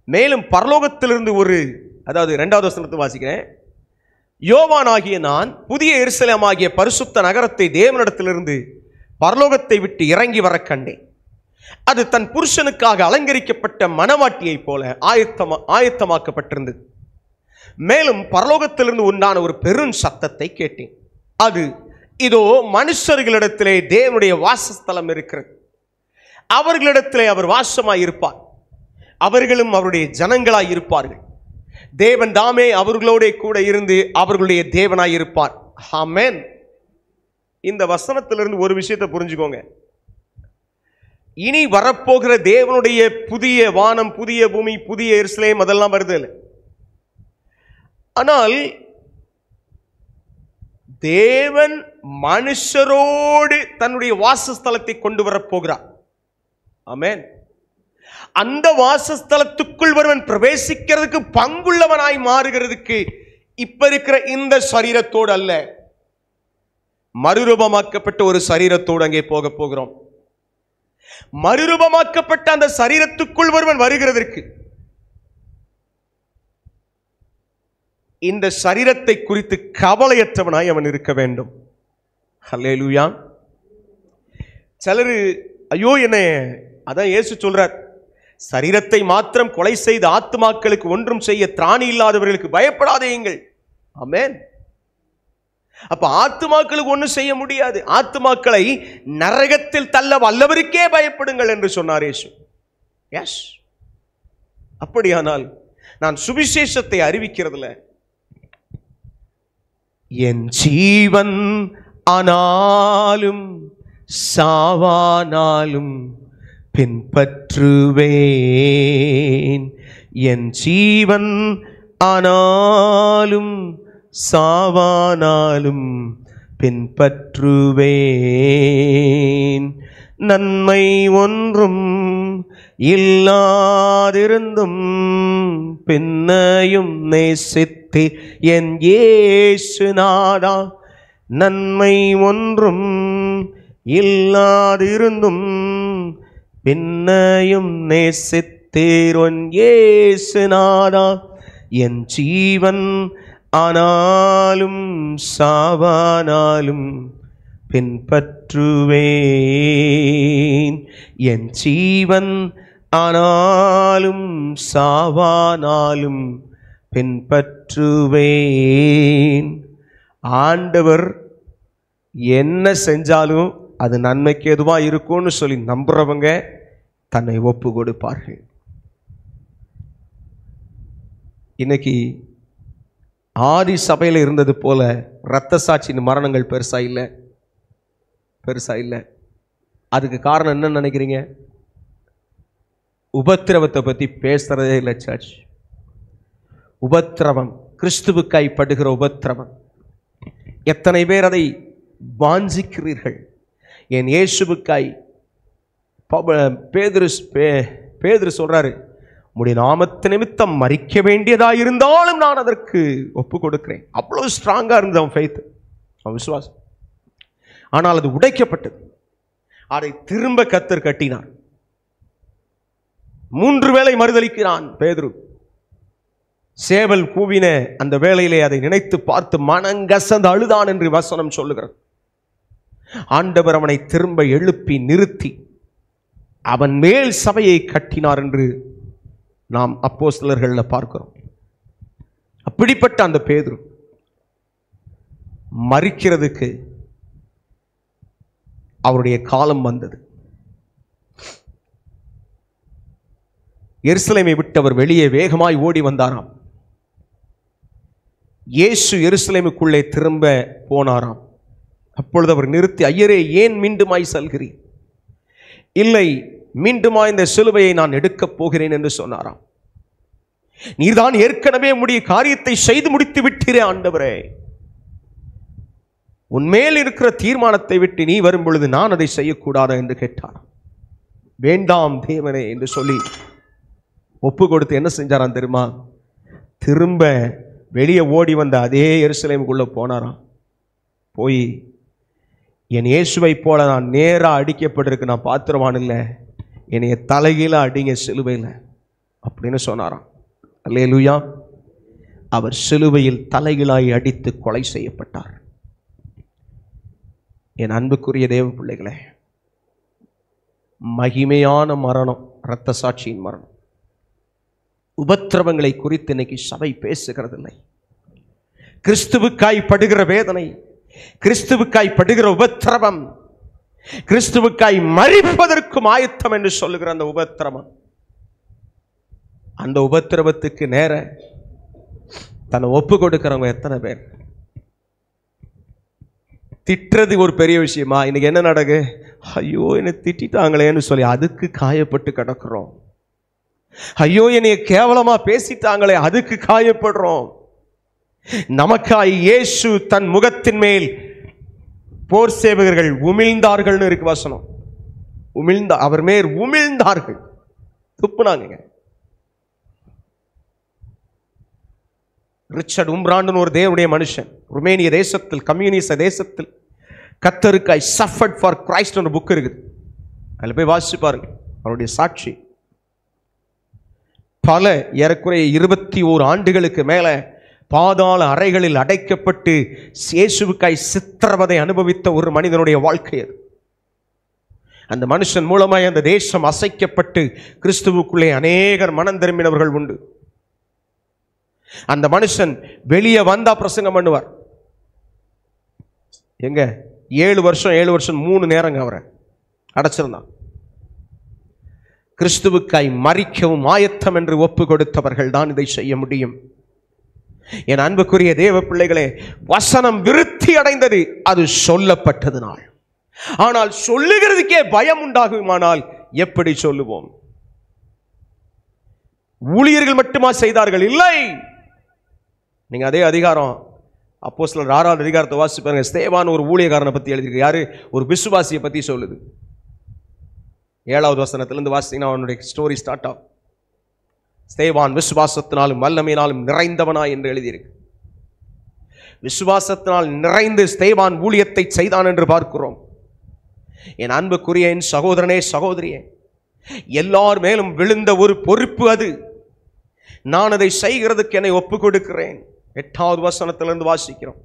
மேலும் பரலோகத்திலிருந்து அதாவது 2வது வசனத்தை வாசிக்கிறேன். யோவான் ஆகிய நான் புதிய எருசலேம் ஆகிய பரிசுத்த நகரத்தை தேவனிடத்திலிருந்து பரலோகத்தை விட்டு இறங்கி வர கண்டேன். அது தன் புருஷனுக்காக அலங்கரிக்கப்பட்ட மணவாட்டியை போல ஆயத்தமாக்கப்பட்டிருந்தது. மேலும் பரலோகத்திலிருந்து உண்டான ஒரு பெரும் சத்தத்தை கேட்டேன். அது, இதோ மனுஷர்களிடத்திலே தேவனுடைய வாசஸ்தலம் இருக்கிறது, அவர்களிடத்திலே அவர் வாசமாய் இருப்பார், அவர்களும் அவருடைய ஜனங்களாய் இருப்பார்கள், தேவன் தாமே அவர்களோட கூட இருந்து அவர்களுடைய தேவனாய் இருப்பார். ஆமென். இந்த வசனத்திலிருந்து ஒரு விஷயத்தை புரிஞ்சுக்கோங்க. இனி வரப்போகிற தேவனுடைய புதிய வானம், புதிய பூமி, புதிய எருசலேம் அதெல்லாம் வருது இல்லை. ஆனால் தேவன் மனுஷரோடு தன்னுடைய வாசஸ்தலத்தை கொண்டு வரப்போகிறார். ஆமென். அந்த வாசஸ்தலத்துக்குள் வருவன் பிரவேசிக்கிறதுக்கு பங்குள்ளவனாய் மாறுகிறதுக்கு இப்ப இருக்கிற இந்த சரீரத்தோடு அல்ல, மறுரூபமாக்கப்பட்ட ஒரு சரீரத்தோடு அங்கே போக போகிறோம். மறுரூபமாக்கப்பட்ட அந்த சரீரத்துக்குள் ஒருவன் வருகிறதற்கு இந்த சரீரத்தை குறித்து கவலையற்றவனாய் அவன் இருக்க வேண்டும். ஹல்லேலூயா. சிலர் ஐயோ என்ன, அதான் இயேசு சொல்றார், சரீரத்தை மாத்திரம் கொலை செய்த ஆத்துமாக்களுக்கு ஒன்றும் செய்ய திராணி இல்லாதவர்களுக்கு பயப்படாதேங்கள். ஆமென். அப்ப ஆத்துமாக்களுக்கு ஒன்றும் செய்ய முடியாது, ஆத்துமாக்களை நரகத்தில் தள்ள வல்லவருக்கே பயப்படுங்கள் என்று சொன்னார் இயேசு. எஸ், அப்படியானால் நான் சுவிசேஷத்தை அறிவிக்கிறதுல என் ஜீவன் ஆனாலும் சாவானாலும் பின்பற்றுவேன், என் ஜீவன் ஆனாலும் சாவானாலும் பின்பற்றுவேன், நன்மை ஒன்றும் இல்லாதிருந்தும் பின்னையும் நேசித்து என் இயேசுநாதா, நன்மை ஒன்றும் இல்லாதிருந்தும் பின்னையும் நேசித்தீர் என் இயேசுநாதா, என் ஜீவன் ஆனாலும் சாவானாலும் பின்பற்றுவேன், என் ஜீவன் ஆனாலும் சாவானாலும் பின்பற்றுவேன். ஆண்டவர் என்ன செஞ்சாலும் அது நன்மைக்கு எதுவா இருக்கும்னு சொல்லி நம்புறவங்க தன்னை ஒப்பு கொடுப்பார்கள். இன்னைக்கு ஆதி சபையில் இருந்தது போல இரத்த சாட்சியின் மரணங்கள் பெருசா இல்லை. அதுக்கு காரணம் என்னன்னு நினைக்கிறீங்க? உபத்திரவத்தை பற்றி பேசுறதே இல்லை சர்ச். உபத்திரவம், கிறிஸ்துவுக்காய் படுகிற உபத்திரவம், எத்தனை பேர் அதை வாஞ்சிக்கிறீர்கள்? என் இயேசுவுக்காய் பேதுரு சொல்றாரு, உம்முடைய நாமத்து நிமித்தம் மரிக்க வேண்டியதா இருந்தாலும் நான் அதற்கு ஒப்பு கொடுக்கிறேன். அவ்வளவு ஸ்ட்ராங்கா இருந்தது அவன் ஃபெய்த், அவன் விசுவாசம். ஆனால் அது உடைக்கப்பட்டது. அதை திரும்ப கர்த்தர் கட்டினார். 3 வேளை மறுதலிக்கிறான் பேதுரு. சேவல் கூவின அந்த வேளையிலே அதை நினைத்து பார்த்து மனங்கசந்து அழுதான் என்று வசனம் சொல்லுகிறது. ஆண்டவர் அவனை திரும்ப எழுப்பி நிறுத்தி அவன் மேல் சபையை கட்டினார் என்று நாம் அப்போஸ்தலர்கள்ல பார்க்கிறோம். அப்படிப்பட்ட அந்த பேதுரு மரிக்கிறதுக்கு அவருடைய காலம் வந்தது. எருசலேமை விட்டு அவர் வெளியே வேகமாய் ஓடி வந்தாராம். இயேசு எருசலேமுக்குள்ளே திரும்ப போனாராம். அப்பொழுது அவர் நிறுத்தி, ஐயரே, ஏன் மீண்டுமாய் செல்கிறீர்? இல்லை, மீண்டுமாய் இந்த சிலுவையை நான் எடுக்கப் போகிறேன் என்று சொன்னாராம். நீர்தான் ஏற்கனவே உம்முடைய காரியத்தை செய்து முடித்து விட்டீரே ஆண்டவரே, உன்மேல் இருக்கிற தீர்மானத்தை விட்டு நீ வரும் பொழுது நான் அதை செய்யக்கூடாதா என்று கேட்டார். வேண்டாம் தேவனே என்று சொல்லி ஒப்பு கொடுத்து என்ன செஞ்சாராம் தெரியுமா? திரும்ப வெளியே ஓடி வந்த அதே எருசலேமுக்குள்ள போனாராம். போய், என் இயேசுவை போல நான் நேராக அடிக்கப்பட்டிருக்கு, நான் பாத்திரவான் இல்லை, என்னைய தலைகீழ அடிங்க சிலுவையில் அப்படின்னு சொன்னாராம். அல்லேலூயா. அவர் சிலுவையில் தலைகீழாய் அடித்து கொலை செய்யப்பட்டார். என் அன்புக்குரிய தேவ பிள்ளைகளே, மகிமையான மரணம், இரத்த சாட்சியின் மரணம். உபத்திரவங்களை குறித்து இன்னைக்கு சபை பேசுகிறதில்லை. கிறிஸ்துவுக்காய் படுகிற வேதனை, கிறிஸ்துவுக்காய் படுகிற உபத்திரவம், கிறிஸ்துவுக்காய் மரிப்பதற்கும் ஆயத்தம் என்று சொல்லுகிற அந்த உபத்திரவம், அந்த உபத்திரவத்துக்கு நேர தன்னை ஒப்பு கொடுக்கிறவங்க எத்தனை பேர்? திட்டுறது ஒரு பெரிய விஷயமா? இன்னைக்கு என்ன நடக்கு? ஐயோ என்னை திட்டாங்களேன்னு சொல்லி அதுக்கு காயப்பட்டு கிடக்கிறோம். ஐயோ என்னைய கேவலமா பேசிட்டாங்களே அதுக்கு காயப்படுறோம். நமக்காய் இயேசு தன் முகத்தின் மேல் போர் சேவகர்கள் உமிழ்ந்தார்கள்னு இருக்கு வசனம். அவர் மேல் உமிழ்ந்தார்கள், துப்புனாங்க. ரிச்சர்ட் உம்ராண்டன் ஒரு தேவனுடைய மனுஷன், ருமேனிய தேசத்தில், கம்யூனிஸ்ட் தேசத்தில் கர்த்தருக்காய் சஃபர்ட் ஃபார் கிரைஸ்ட் என்ற புக் இருக்குது. அதில் போய் வாசிச்சு பாருங்க அவருடைய சாட்சி. பல ஏறக்குறைய 21 ஆண்டுகளுக்கு மேல பாதாள அறைகளில் அடைக்கப்பட்டு இயேசுவுக்காய் சித்திரவதை அனுபவித்த ஒரு மனிதனுடைய வாழ்க்கை அது. அந்த மனுஷன் மூலமாய் அந்த தேசம் அசைக்கப்பட்டு கிறிஸ்துவுக்குள்ளே அநேகர் மனம் திரும்பினவர்கள் உண்டு. அந்த மனுஷன் வெளியே வந்தா பிரசங்கம் பண்ணுவார். எங்க 7 வருஷம் 3 நேரங்க அவரை அடைச்சிருந்தான். கிறிஸ்துவுக்காய் மரிக்கவும் ஆயத்தம் என்று ஒப்பு கொடுத்தவர்கள் தான் இதை செய்ய முடியும். என் அன்புக்குரிய தேவ பிள்ளைகளே, வசனம் விருத்தி அடைந்தது அது சொல்லப்பட்டதுனால். ஆனால் சொல்லுகிறதுக்கே பயம் உண்டாகுமானால் எப்படி சொல்லுவோம்? ஊழியர்கள் மட்டுமா செய்தார்கள்? இல்லை. நீங்க அதே அதிகாரம் அப்போஸ்தலர் 6வது அதிகாரத்தை வாசிச்சு பாருங்க. ஸ்தேவான் ஒரு ஊழியக்காரனை பத்தி எழுதியிருக்கு. யாரு? ஒரு விசுவாசியை பத்தி சொல்லுது. 7வது வசனத்திலிருந்து வாசித்தீங்கன்னா அவனுடைய ஸ்டோரி ஸ்டார்ட் ஆகும். ஸ்தேவான் விசுவாசத்தினாலும் வல்லமையினாலும் நிறைந்தவனாய் என்று எழுதியிருக்கு. விசுவாசத்தினால் நிறைந்து ஸ்தேவான் ஊழியத்தை செய்தான் என்று பார்க்கிறோம். என் அன்புக்குரிய என் சகோதரனே, சகோதரியே, எல்லார் மேலும் விழுந்த ஒரு பொறுப்பு அது. நான் அதை செய்கிறதுக்கு என்னை ஒப்பு கொடுக்கிறேன். 8வது வசனத்திலிருந்து வாசிக்கிறோம்.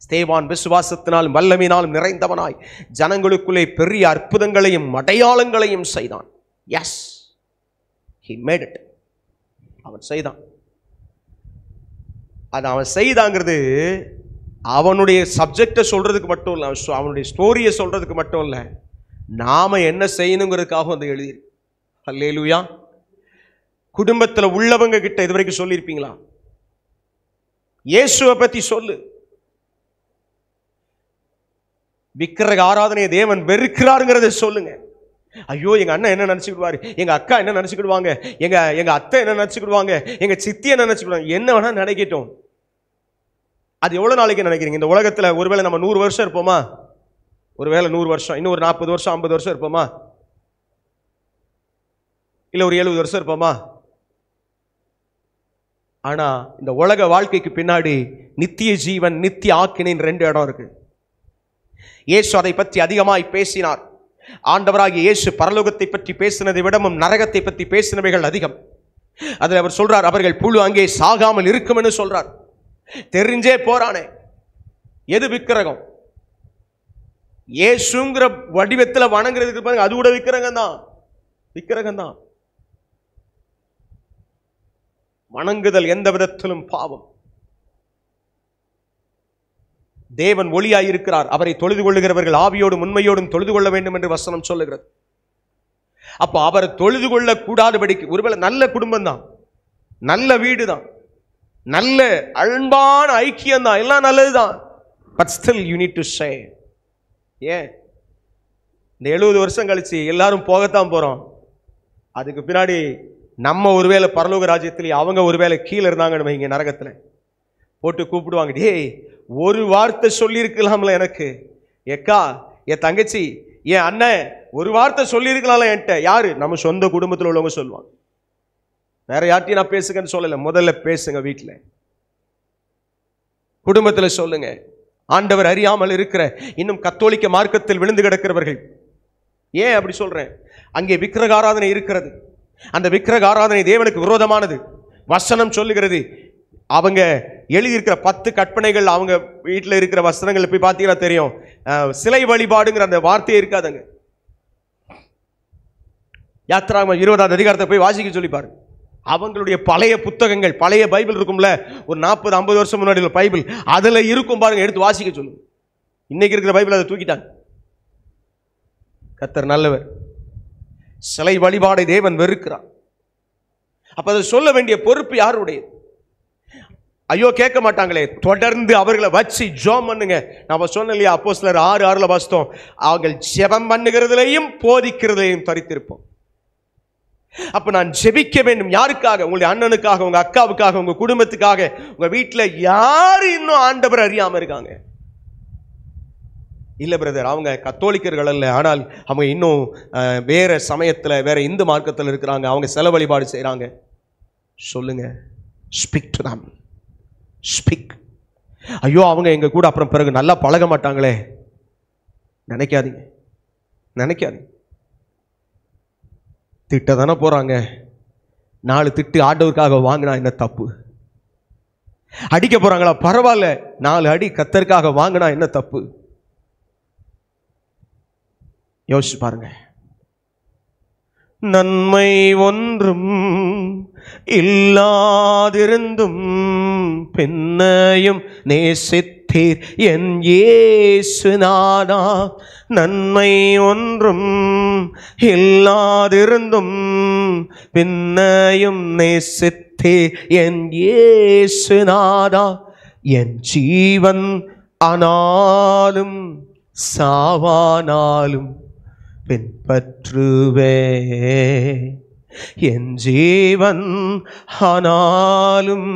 ஸ்தேவான் விசுவாசத்தினாலும் வல்லமையினாலும் நிறைந்தவனாய் ஜனங்களுக்குள்ளே பெரிய அற்புதங்களையும் அடையாளங்களையும் செய்தான். Yes, he made it. அவன் செய்தான். அது அவன் செய்தாங்கிறது அவனுடைய சப்ஜெக்டை சொல்றதுக்கு மட்டும் இல்லை, அவனுடைய ஸ்டோரியை சொல்றதுக்கு மட்டும் இல்லை, நாம என்ன செய்யணுங்கிறதுக்காக வந்து எழுதியிருக்கு. அல்லேலூயா. குடும்பத்தில் உள்ளவங்க கிட்ட இதுவரைக்கும் சொல்லியிருப்பீங்களா? இயேசுவை பத்தி சொல்லு. விக்கிரக ஆராதனையை தேவன் வெறுக்கிறாருங்கிறத சொல்லுங்க. ஐயோ எங்க அண்ணன் என்ன நினைச்சுக்கிடுவாரு, எங்க அக்கா என்ன நினைச்சுக்கிடுவாங்க, எங்க அத்தை என்ன நினைச்சுக்கிடுவாங்க, எங்க சித்தி என்ன நினைச்சுக்கிடுவாங்க, என்ன வேணா நினைக்கட்டும். அது எவ்வளவு நாளைக்கு நினைக்கிறீங்க? இந்த உலகத்துல ஒருவேளை நம்ம 100 வருஷம் இருப்போமா? ஒருவேளை 100 வருஷம், இன்னும் ஒரு 40 வருஷம் 50 வருஷம் இருப்போமா? இல்ல ஒரு 70 வருஷம் இருப்போமா? ஆனா இந்த உலக வாழ்க்கைக்கு பின்னாடி நித்திய ஜீவன், நித்திய ஆக்கினின் 2 இடம் இருக்கு. இயேசு அதை பற்றி அதிகமாய் பேசினார். ஆண்டவராகிய இயேசு பரலோகத்தை பற்றி பேசினதை விடவும் நரகத்தை பற்றி பேசினவைகள் அதிகம். அதில் அவர் சொல்றார், அவர்கள் புழு அங்கே சாகாமல் இருக்கும் என்று சொல்றார். தெரிஞ்சே போறானே, எது விக்கிரகம்? இயேசுங்கிற வடிவத்தில் வணங்குறதுக்கு பாருங்க, அது கூட விக்கிரகம் தான். விக்கிரகம் தான். வணங்குதல் எந்த விதத்திலும் பாவம். தேவன் ஒளியாயிருக்கிறார், அவரை தொழுது கொள்ளுகிறவர்கள் ஆவியோடும் உண்மையோடும் தொழுது கொள்ள வேண்டும் என்று வசனம் சொல்லுகிறது. அப்ப அவரை தொழுது கொள்ள கூடாதபடிக்கு, ஒருவேளை நல்ல குடும்பம் தான், நல்ல வீடு தான், நல்ல அன்பான ஐக்கியம் தான், எல்லாம் நல்லதுதான். But still you need to say, ஏன் இந்த 70 வருஷம் கழிச்சு எல்லாரும் போகத்தான் போறோம். அதுக்கு பின்னாடி நம்ம ஒருவேளை பரலோக ராஜ்யத்திலே, அவங்க ஒருவேளை கீழே இருந்தாங்கன்னு வைங்க, நரகத்துல போட்டு கூப்பிடுவாங்க, டேய் ஒரு வார்த்தை சொல்லியிருக்கலாம்ல எனக்கு, ஏக்கா என் தங்கச்சி என் அண்ணன் ஒரு வார்த்தை சொல்லியிருக்கலாம்ல என்கிட்ட. யாரு? நம்ம சொந்த குடும்பத்தில் உள்ளவங்க சொல்லுவாங்க. வேற யார்ட்டையும் நான் பேசுங்கன்னு சொல்லல, முதல்ல பேசுங்க வீட்டில், குடும்பத்தில் சொல்லுங்க. ஆண்டவர் அறியாமல் இருக்கிற இன்னும் கத்தோலிக்க மார்க்கத்தில் விழுந்து கிடக்கிறவர்கள், ஏன் அப்படி சொல்றேன்? அங்கே விக்கிரக ஆராதனை இருக்கிறது. அந்த விக்கிரக ஆராதனை தேவனுக்கு விரோதமானது. வசனம் சொல்லுகிறது, அவங்க எழுதியிருக்கிற 10 கற்பனைகள், அவங்க வீட்டில் இருக்கிற வசனங்கள் போய் பார்த்தீங்கன்னா தெரியும், சிலை வழிபாடுங்கிற அந்த வார்த்தையே இருக்காதுங்க. யாத்திராகமம் 20வது அதிகாரத்தை போய் வாசிக்க சொல்லி பாருங்க. அவங்களுடைய பழைய புத்தகங்கள், பழைய பைபிள் இருக்கும்ல, ஒரு 40-50 வருஷம் முன்னாடி உள்ள பைபிள், அதுல இருக்கும் பாருங்க, எடுத்து வாசிக்க சொல்லுங்க. இன்னைக்கு இருக்கிற பைபிள் அதை தூக்கிட்டாங்க. கர்த்தர் நல்லவர். சிலை வழிபாடை தேவன் வெறுக்கிறார். அப்ப அதை சொல்ல வேண்டிய பொறுப்பு யாருடையது? ஐயோ கேட்க மாட்டாங்களே, தொடர்ந்து அவர்களை வச்சு ஜெபம் பண்ணுங்க. நம்ம சொன்ன இல்லையா, அப்போஸ்தலர் 6:6 வாசித்தோம், அவங்க ஜெபம் பண்ணுகிறதுலையும் போதிக்கிறதுலையும் தரித்திருப்போம். அப்ப நான் ஜெபிக்க வேண்டும். யாருக்காக? உங்களுடைய அண்ணனுக்காக, உங்க அக்காவுக்காக, உங்க குடும்பத்துக்காக. உங்க வீட்டில் யாரு இன்னும் ஆண்டவர் அறியாம இருக்காங்க? இல்ல பிரதர், அவங்க கத்தோலிக்கர்கள் அல்ல, ஆனால் அவங்க இன்னும் வேற சமயத்துல, வேற இந்து மார்க்கத்தில் இருக்கிறாங்க, அவங்க சிலை வழிபாடு செய்யறாங்க. சொல்லுங்க, ஸ்பீக் டு தம், ஸ்பீக். ஐயோ அவங்க எங்க கூட அப்புறம் பிறகு நல்லா பழக மாட்டாங்களே, நினைக்காதீங்க, நினைக்காதீங்க. திட்ட தானே போறாங்க. 4 திட்டு ஆண்டவருக்காக வாங்கினா என்ன தப்பு? அடிக்க போறாங்களா? பரவாயில்ல, 4 அடி கர்த்தருக்காக வாங்கினா என்ன தப்பு? யோசிச்சு பாருங்க. நன்மை ஒன்றும் இல்லாதிருந்தும் பின்னையும் நேசித்தீர் என் இயேசுநாதா. நன்மை ஒன்றும் இல்லாதிருந்தும் பின்னையும் நேசித்தீர் என் இயேசுநாதா. என் ஜீவன் ஆனாலும் சாவானாலும் பின்பற்றுவே. என் ஜீவன் ஆனாலும்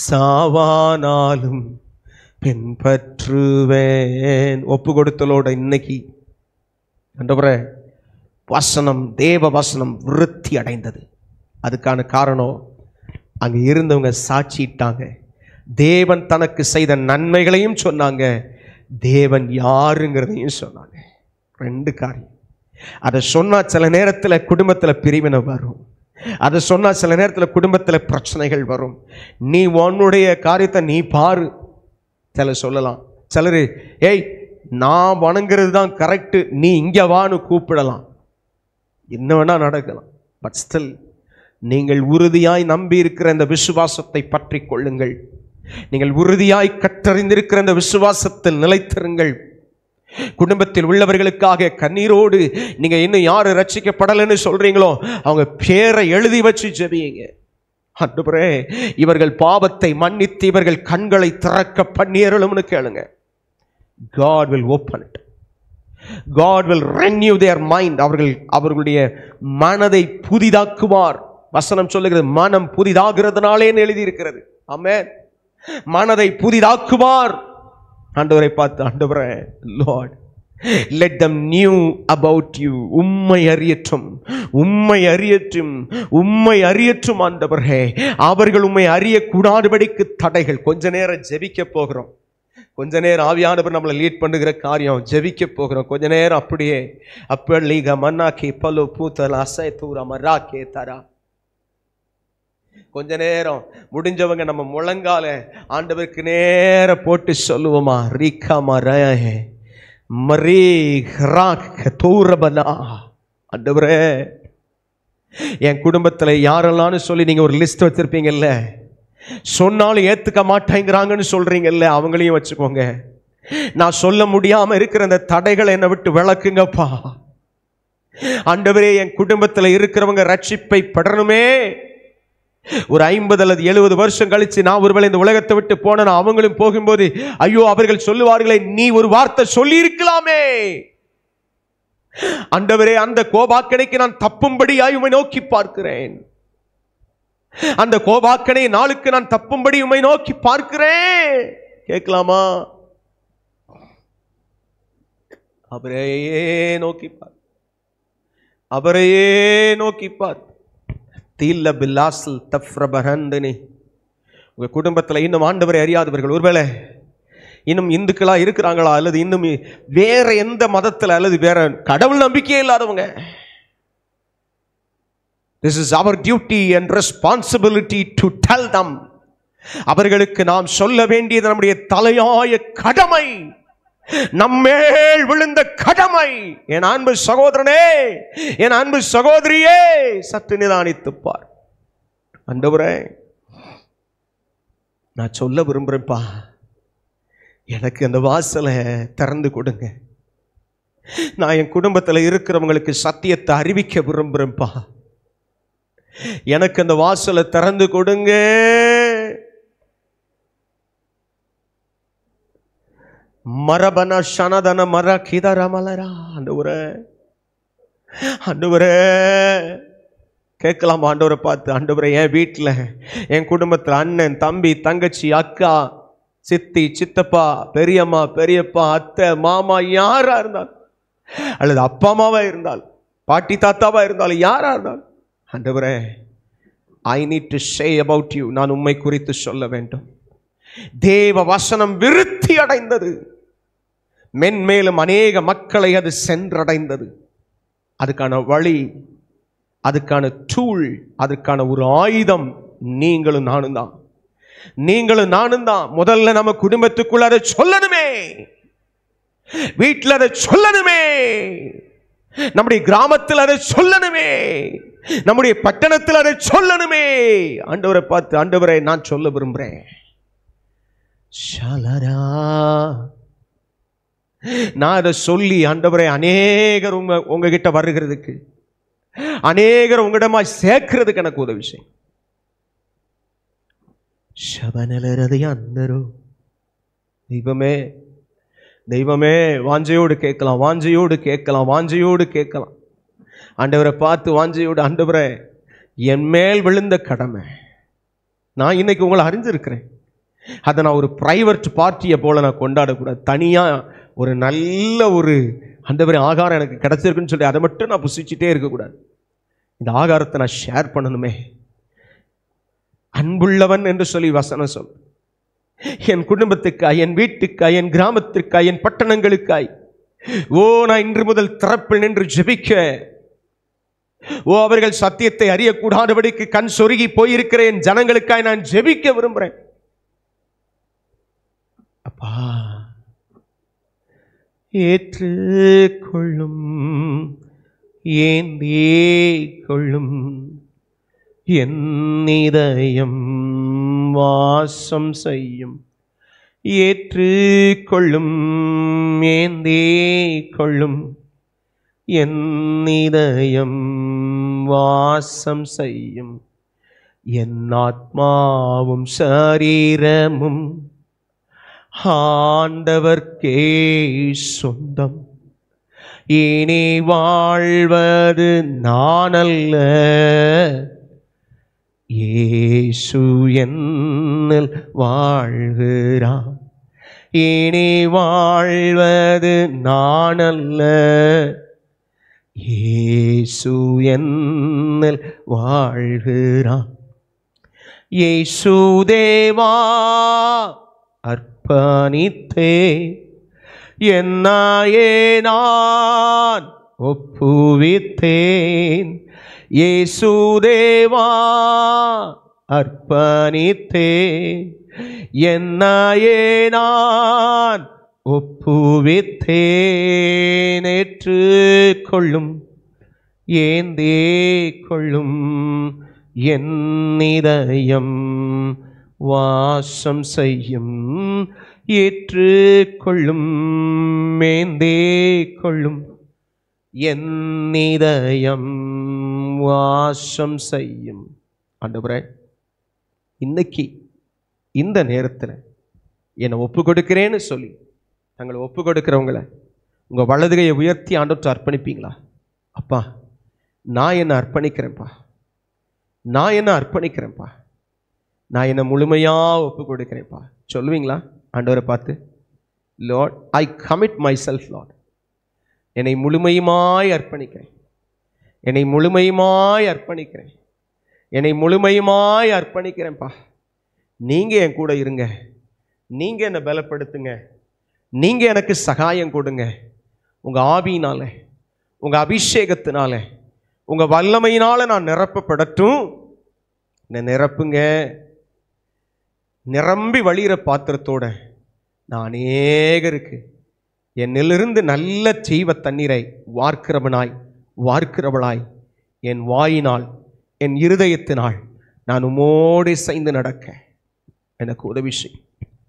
சாவானாலும் பின்பற்றுவேன். ஒப்பு கொடுத்தலோட இன்னைக்கு ஆண்டவரே வசனம், தேவ வசனம் விருத்தி அடைந்தது. அதுக்கான காரணம் அங்க இருந்தவங்க சாட்சிட்டாங்க. தேவன் தனக்கு செய்த நன்மைகளையும் சொன்னாங்க, தேவன் யாருங்கிறதையும் சொன்னாங்க. 2 காரியம். அதை சொன்னா சில நேரத்தில் குடும்பத்தில் பிரிவினை வரும், அதை சொன்னா சில நேரத்தில் குடும்பத்தில் பிரச்சனைகள் வரும். நீ உன்னுடைய காரியத்தை நீ பாரு. சிலர் சொல்லலாம், சிலர் ஏய் நான் வணங்குறது தான் கரெக்டு, நீ இங்கே வான்னு கூப்பிடலாம், என்ன வேணா நடக்கலாம். பட் ஸ்டில் நீங்கள் உறுதியாய் நம்பி இருக்கிற இந்த விசுவாசத்தை பற்றி கொள்ளுங்கள். நீங்கள் உறுதியாய் கற்றறிந்திருக்கிற இந்த விசுவாசத்தில் நிலைத்திருங்கள். குடும்பத்தில் உள்ளவர்களுக்காக கண்ணீரோடு நீங்க இன்னும் யாரு ரட்சிக்கப்படலைன்னு சொல்றீங்களோ அவங்க பேரை எழுதி வச்சு ஜெபியுங்க. ஆண்டவரே இவர்கள் பாவத்தை மன்னித்து இவர்கள் கண்களை திறக்க பண்ணியருளும்னு கேளுங்க. God will open it. God will renew their mind. அவர்களுடைய மனதை புதிதாக்குவார். வசனம் சொல்லுகிறது, மனம் புதிதாகிறதுனாலே எழுதி இருக்கிறது. ஆமென். மனதை புதிதாக்குவார். ஆண்டவரை பார்த்து, ஆண்டவரே Lord, let them knew about you. உம்மை அறியட்டும், உம்மை அறியட்டும், உம்மை அறியட்டும். ஆண்டவரே அவர்கள் உம்மை அறியக்கூடாதபடிக்கு தடைகள். கொஞ்ச நேரம் ஜெபிக்க போகிறோம், கொஞ்ச நேரம் ஆவியானவர் நம்மளை லீட் பண்ணுகிற காரியம் ஜெபிக்க போகிறோம். கொஞ்ச நேரம் அப்படியே அப்பலீக மன்னாக்கி பலோ பூத்தல் அசை தூர மராக்கே தரா. கொஞ்ச நேரம் முடிஞ்சவங்க நம்ம முழங்கால ஆண்டவருக்கு நேர போட்டு சொல்லுவோமா, ரீகா மரே மரே ராக் தூரபலா. ஆண்டவரே என் குடும்பத்தில் யாரெல்லாம் சொல்லி நீங்க ஒரு லிஸ்ட் வச்சிருப்பீங்கல்ல, சொன்னாலும் ஏத்துக்க மாட்டேங்கிறாங்கன்னு சொல்றீங்கல்ல, அவங்களையும் வச்சுக்கோங்க. நான் சொல்ல முடியாம இருக்கிற அந்த தடைகளை என்னை விட்டு விளக்குங்கப்பா. ஆண்டவரே என் குடும்பத்தில் இருக்கிறவங்க ரட்சிப்பை பெறணுமே. ஒரு 50 அல்லது 70 வருஷம் கழிச்சு நான் ஒருவேளை இந்த உலகத்தை விட்டு போன அவங்களும் போகும்போது ஐயோ அவர்கள் சொல்லுவார்களே, நீ ஒரு வார்த்தை சொல்லி இருக்கலாமே. ஆண்டவரே அந்த கோபாக்கணைக்கு நான் தப்பும்படியாய் உம்மை நோக்கி பார்க்கிறேன். அந்த கோபாக்கணை நாளுக்கு நான் தப்பும்படி உம்மை நோக்கி பார்க்கிறேன். கேட்கலாமா? அவரையே நோக்கி பார், அவரையே நோக்கி பார். தீல்ல பில்லாசல் தஃப்ரபஹந்தனி. உங்க குடும்பத்தில் இன்னும் ஆண்டவரை அறியாதவர்கள், ஒருவேளை இன்னும் இந்துக்களா இருக்கிறாங்களா, அல்லது இன்னும் வேற எந்த மதத்தில் அல்லது வேற கடவுள் நம்பிக்கையே இல்லாதவங்க, this is our duty and responsibility to tell them. அவர்களுக்கு நாம் சொல்ல வேண்டியது நம்முடைய தலையாய கடமை, நம்மேல் விழுந்த கடமை. என் அன்பு சகோதரனே, என் அன்பு சகோதரியே, சற்று நிதானித்துப்பார். ஆண்டவரே, நான் சொல்ல விரும்புறேன்ப்பா, எனக்கு அந்த வாசலை திறந்து கொடுங்க. நான் என் குடும்பத்தில் இருக்கிறவங்களுக்கு சத்தியத்தை அறிவிக்க விரும்புறேன்ப்பா, எனக்கு அந்த வாசலை திறந்து கொடுங்க. மரபன சனதன மர கிதரமலரா. ஆண்டவரே, ஆண்டவரே, கேட்கலாம் ஆண்டவரை பார்த்து, ஆண்டவரே, என் வீட்டில் என் குடும்பத்தில் அண்ணன், தம்பி, தங்கச்சி, அக்கா, சித்தி, சித்தப்பா, பெரியம்மா, பெரியப்பா, அத்தை, மாமா, யாரா இருந்தாலும், அல்லது அப்பா அம்மாவா இருந்தால், பாட்டி தாத்தாவா இருந்தாலும், யாரா இருந்தாலும், ஆண்டவரே, I need to say about you, நான் உம்மை குறித்து சொல்ல வேண்டும். தேவ வசனம் விருத்தி அடைந்தது, மென்மேலும் அநேக மக்களை அது சென்றடைந்தது. அதுக்கான வழி, அதுக்கான டூல், அதுக்கான ஒரு ஆயுதம் நீங்களும் நானும் தான். நீங்களும் நானும் தான். முதல்ல நம்ம குடும்பத்துக்குள்ள அதை சொல்லணுமே, வீட்டில் அதை சொல்லணுமே, நம்முடைய கிராமத்தில் அதை சொல்லணுமே, நம்முடைய பட்டணத்தில் அதை சொல்லணுமே. ஆண்டவரை பார்த்து, ஆண்டவரை, நான் சொல்ல விரும்புகிறேன். நான் அதை சொல்லி, ஆண்டவரை, அநேகர் உங்ககிட்ட வருகிறதுக்கு, அநேகர் உங்களிடமா சேர்க்கிறதுக்கு எனக்கு உதவி செய்யும். தெய்வமே, தெய்வமே, வாஞ்சையோடு கேட்கலாம், வாஞ்சையோடு கேட்கலாம், வாஞ்சையோடு கேட்கலாம். ஆண்டவரை பார்த்து வாஞ்சையோடு, ஆண்டவரை, என் மேல் விழுந்த கடமை, நான் இன்னைக்கு உங்களை அறிஞ்சிருக்கிறேன், அதை நான் ஒரு பிரைவேட் பார்ட்டியை போல நான் கொண்டாடக்கூடாது. தனியாக ஒரு நல்ல ஒரு ஆண்டவரே ஆகாரம் எனக்கு கிடைச்சிருக்குன்னு சொல்லி அதை மட்டும் நான் புசிச்சுட்டே இருக்கக்கூடாது. இந்த ஆகாரத்தை நான் ஷேர் பண்ணணுமே. அன்புள்ளவன் என்று சொல்லி வசனம் சொல். என் குடும்பத்துக்காய், என் வீட்டுக்காய், என் கிராமத்திற்காய், என் பட்டணங்களுக்காய், ஓ, நான் இன்று முதல் திறப்பில் நின்று ஜெபிக்க, ஓ, அவர்கள் சத்தியத்தை அறியக்கூடாதபடிக்கு கண் சொருகி போயிருக்கிற என் ஜனங்களுக்காய் நான் ஜெபிக்க விரும்புகிறேன். அப்பா, ஏற்றுக்கொள்ளும், ஏந்தே கொள்ளும், என் இதயம் வாசம் செய்யும். ஏற்றுக்கொள்ளும், ஏந்தே கொள்ளும், என் இதயம் வாசம் செய்யும். என் ஆத்மாவும் சரீரமும் ஆண்டவர்க்கே சொந்தம். இனி வாழ்வது நான் அல்ல, இயேசு என்னில் வாழ்கிறார். இனி வாழ்வது நான் அல்ல, இயேசு என்னில் வாழ்கிறார். இயேசு தேவா அர்ப்பணித்தே என்னையே நான் ஒப்புவித்தேன். இயேசு தேவா அர்ப்பணித்தேன் என்னையே நான் ஒப்புவித்தேன். ஏற்றுக்கொள்ளும், ஏந்தே கொள்ளும், என் இதயம் வாசம் செய்யும். ஏற்றுக்கொள்ளும், ஏந்தே கொள்ளும், என் இதயம் வாசம் செய்யும். ஆண்டவரே, இன்னைக்கு இந்த நேரத்தில் என்னை ஒப்பு கொடுக்கிறேன்னு சொல்லி தங்களை ஒப்பு கொடுக்கிறவங்களை உங்கள் வலதுகையை உயர்த்தி ஆண்டவர்கிட்ட அர்ப்பணிப்பீங்களா? அப்பா, நான் என்னை அர்ப்பணிக்கிறேன்ப்பா, நான் என்ன அர்ப்பணிக்கிறேன்ப்பா, நான் என்னை முழுமையாக ஒப்பு கொடுக்கிறேன்ப்பா சொல்லுவீங்களா? ஆண்டவரை பார்த்து, Lord, I commit my self Lord, என்னை முழுமையுமாய் அர்ப்பணிக்கிறேன், என்னை முழுமையுமாய் அர்ப்பணிக்கிறேன், என்னை முழுமையுமாய் அர்ப்பணிக்கிறேன்ப்பா. நீங்கள் என் கூட இருங்க, நீங்கள் என்னை பலப்படுத்துங்க, நீங்கள் எனக்கு சகாயம் கொடுங்க. உங்கள் ஆவியினால, உங்கள் அபிஷேகத்தினால, உங்கள் வல்லமையினால் நான் நிரப்பப்படட்டும். என்னை நிரப்புங்க. நிரம்பி வழிகிற பாத்திரத்தோட நான் அநேகருக்கு என்னிலிருந்து நல்ல ஜீவ தண்ணீரை வார்க்கிறவனாய் வார்க்கிறவளாய் என் வாயினால், என் இருதயத்தினால் நான் உம்மோடு இசைந்து நடக்க எனக்கு உதவி செய்.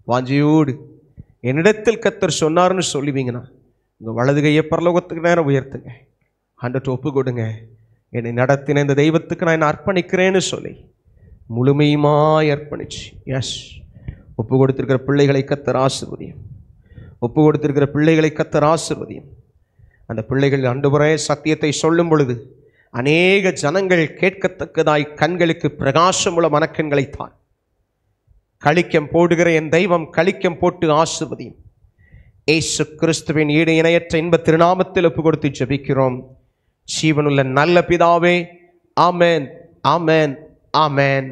வாஞ்சியோடு என்னிடத்தில் கர்த்தர் சொன்னார்னு சொல்லுவீங்கன்னா உங்கள் வலது கையை பரலோகத்துக்கு நேரம் உயர்த்துங்க. ஆண்டவர்கிட்ட ஒப்பு கொடுங்க. என்னை நடத்தின இந்த தெய்வத்துக்கு நான் அர்ப்பணிக்கிறேன்னு சொல்லி முழுமையுமாய் அர்ப்பணிச்சு ஒப்பு கொடுத்திருக்கிற பிள்ளைகளை கர்த்தர் ஆசீர்வதியும். ஒப்பு கொடுத்திருக்கிற பிள்ளைகளை கர்த்தர் ஆசீர்வதியும். அந்த பிள்ளைகள் ஆண்டவரே சத்தியத்தை சொல்லும் பொழுது அநேக ஜனங்கள் கேட்கத்தக்கதாய் கண்களுக்கு பிரகாசமுள்ள மனக்கண்களை தான். களிக்கம் போடுகிற என் தெய்வம் களிக்கம் போட்டு ஆசீர்வதியும். இயேசு கிறிஸ்துவின் ஈடு இணையற்ற இன்ப திருநாமத்தில் ஒப்பு கொடுத்து ஜெபிக்கிறோம் ஜீவனுள்ள நல்ல பிதாவே. ஆமென், ஆமென், ஆமென்.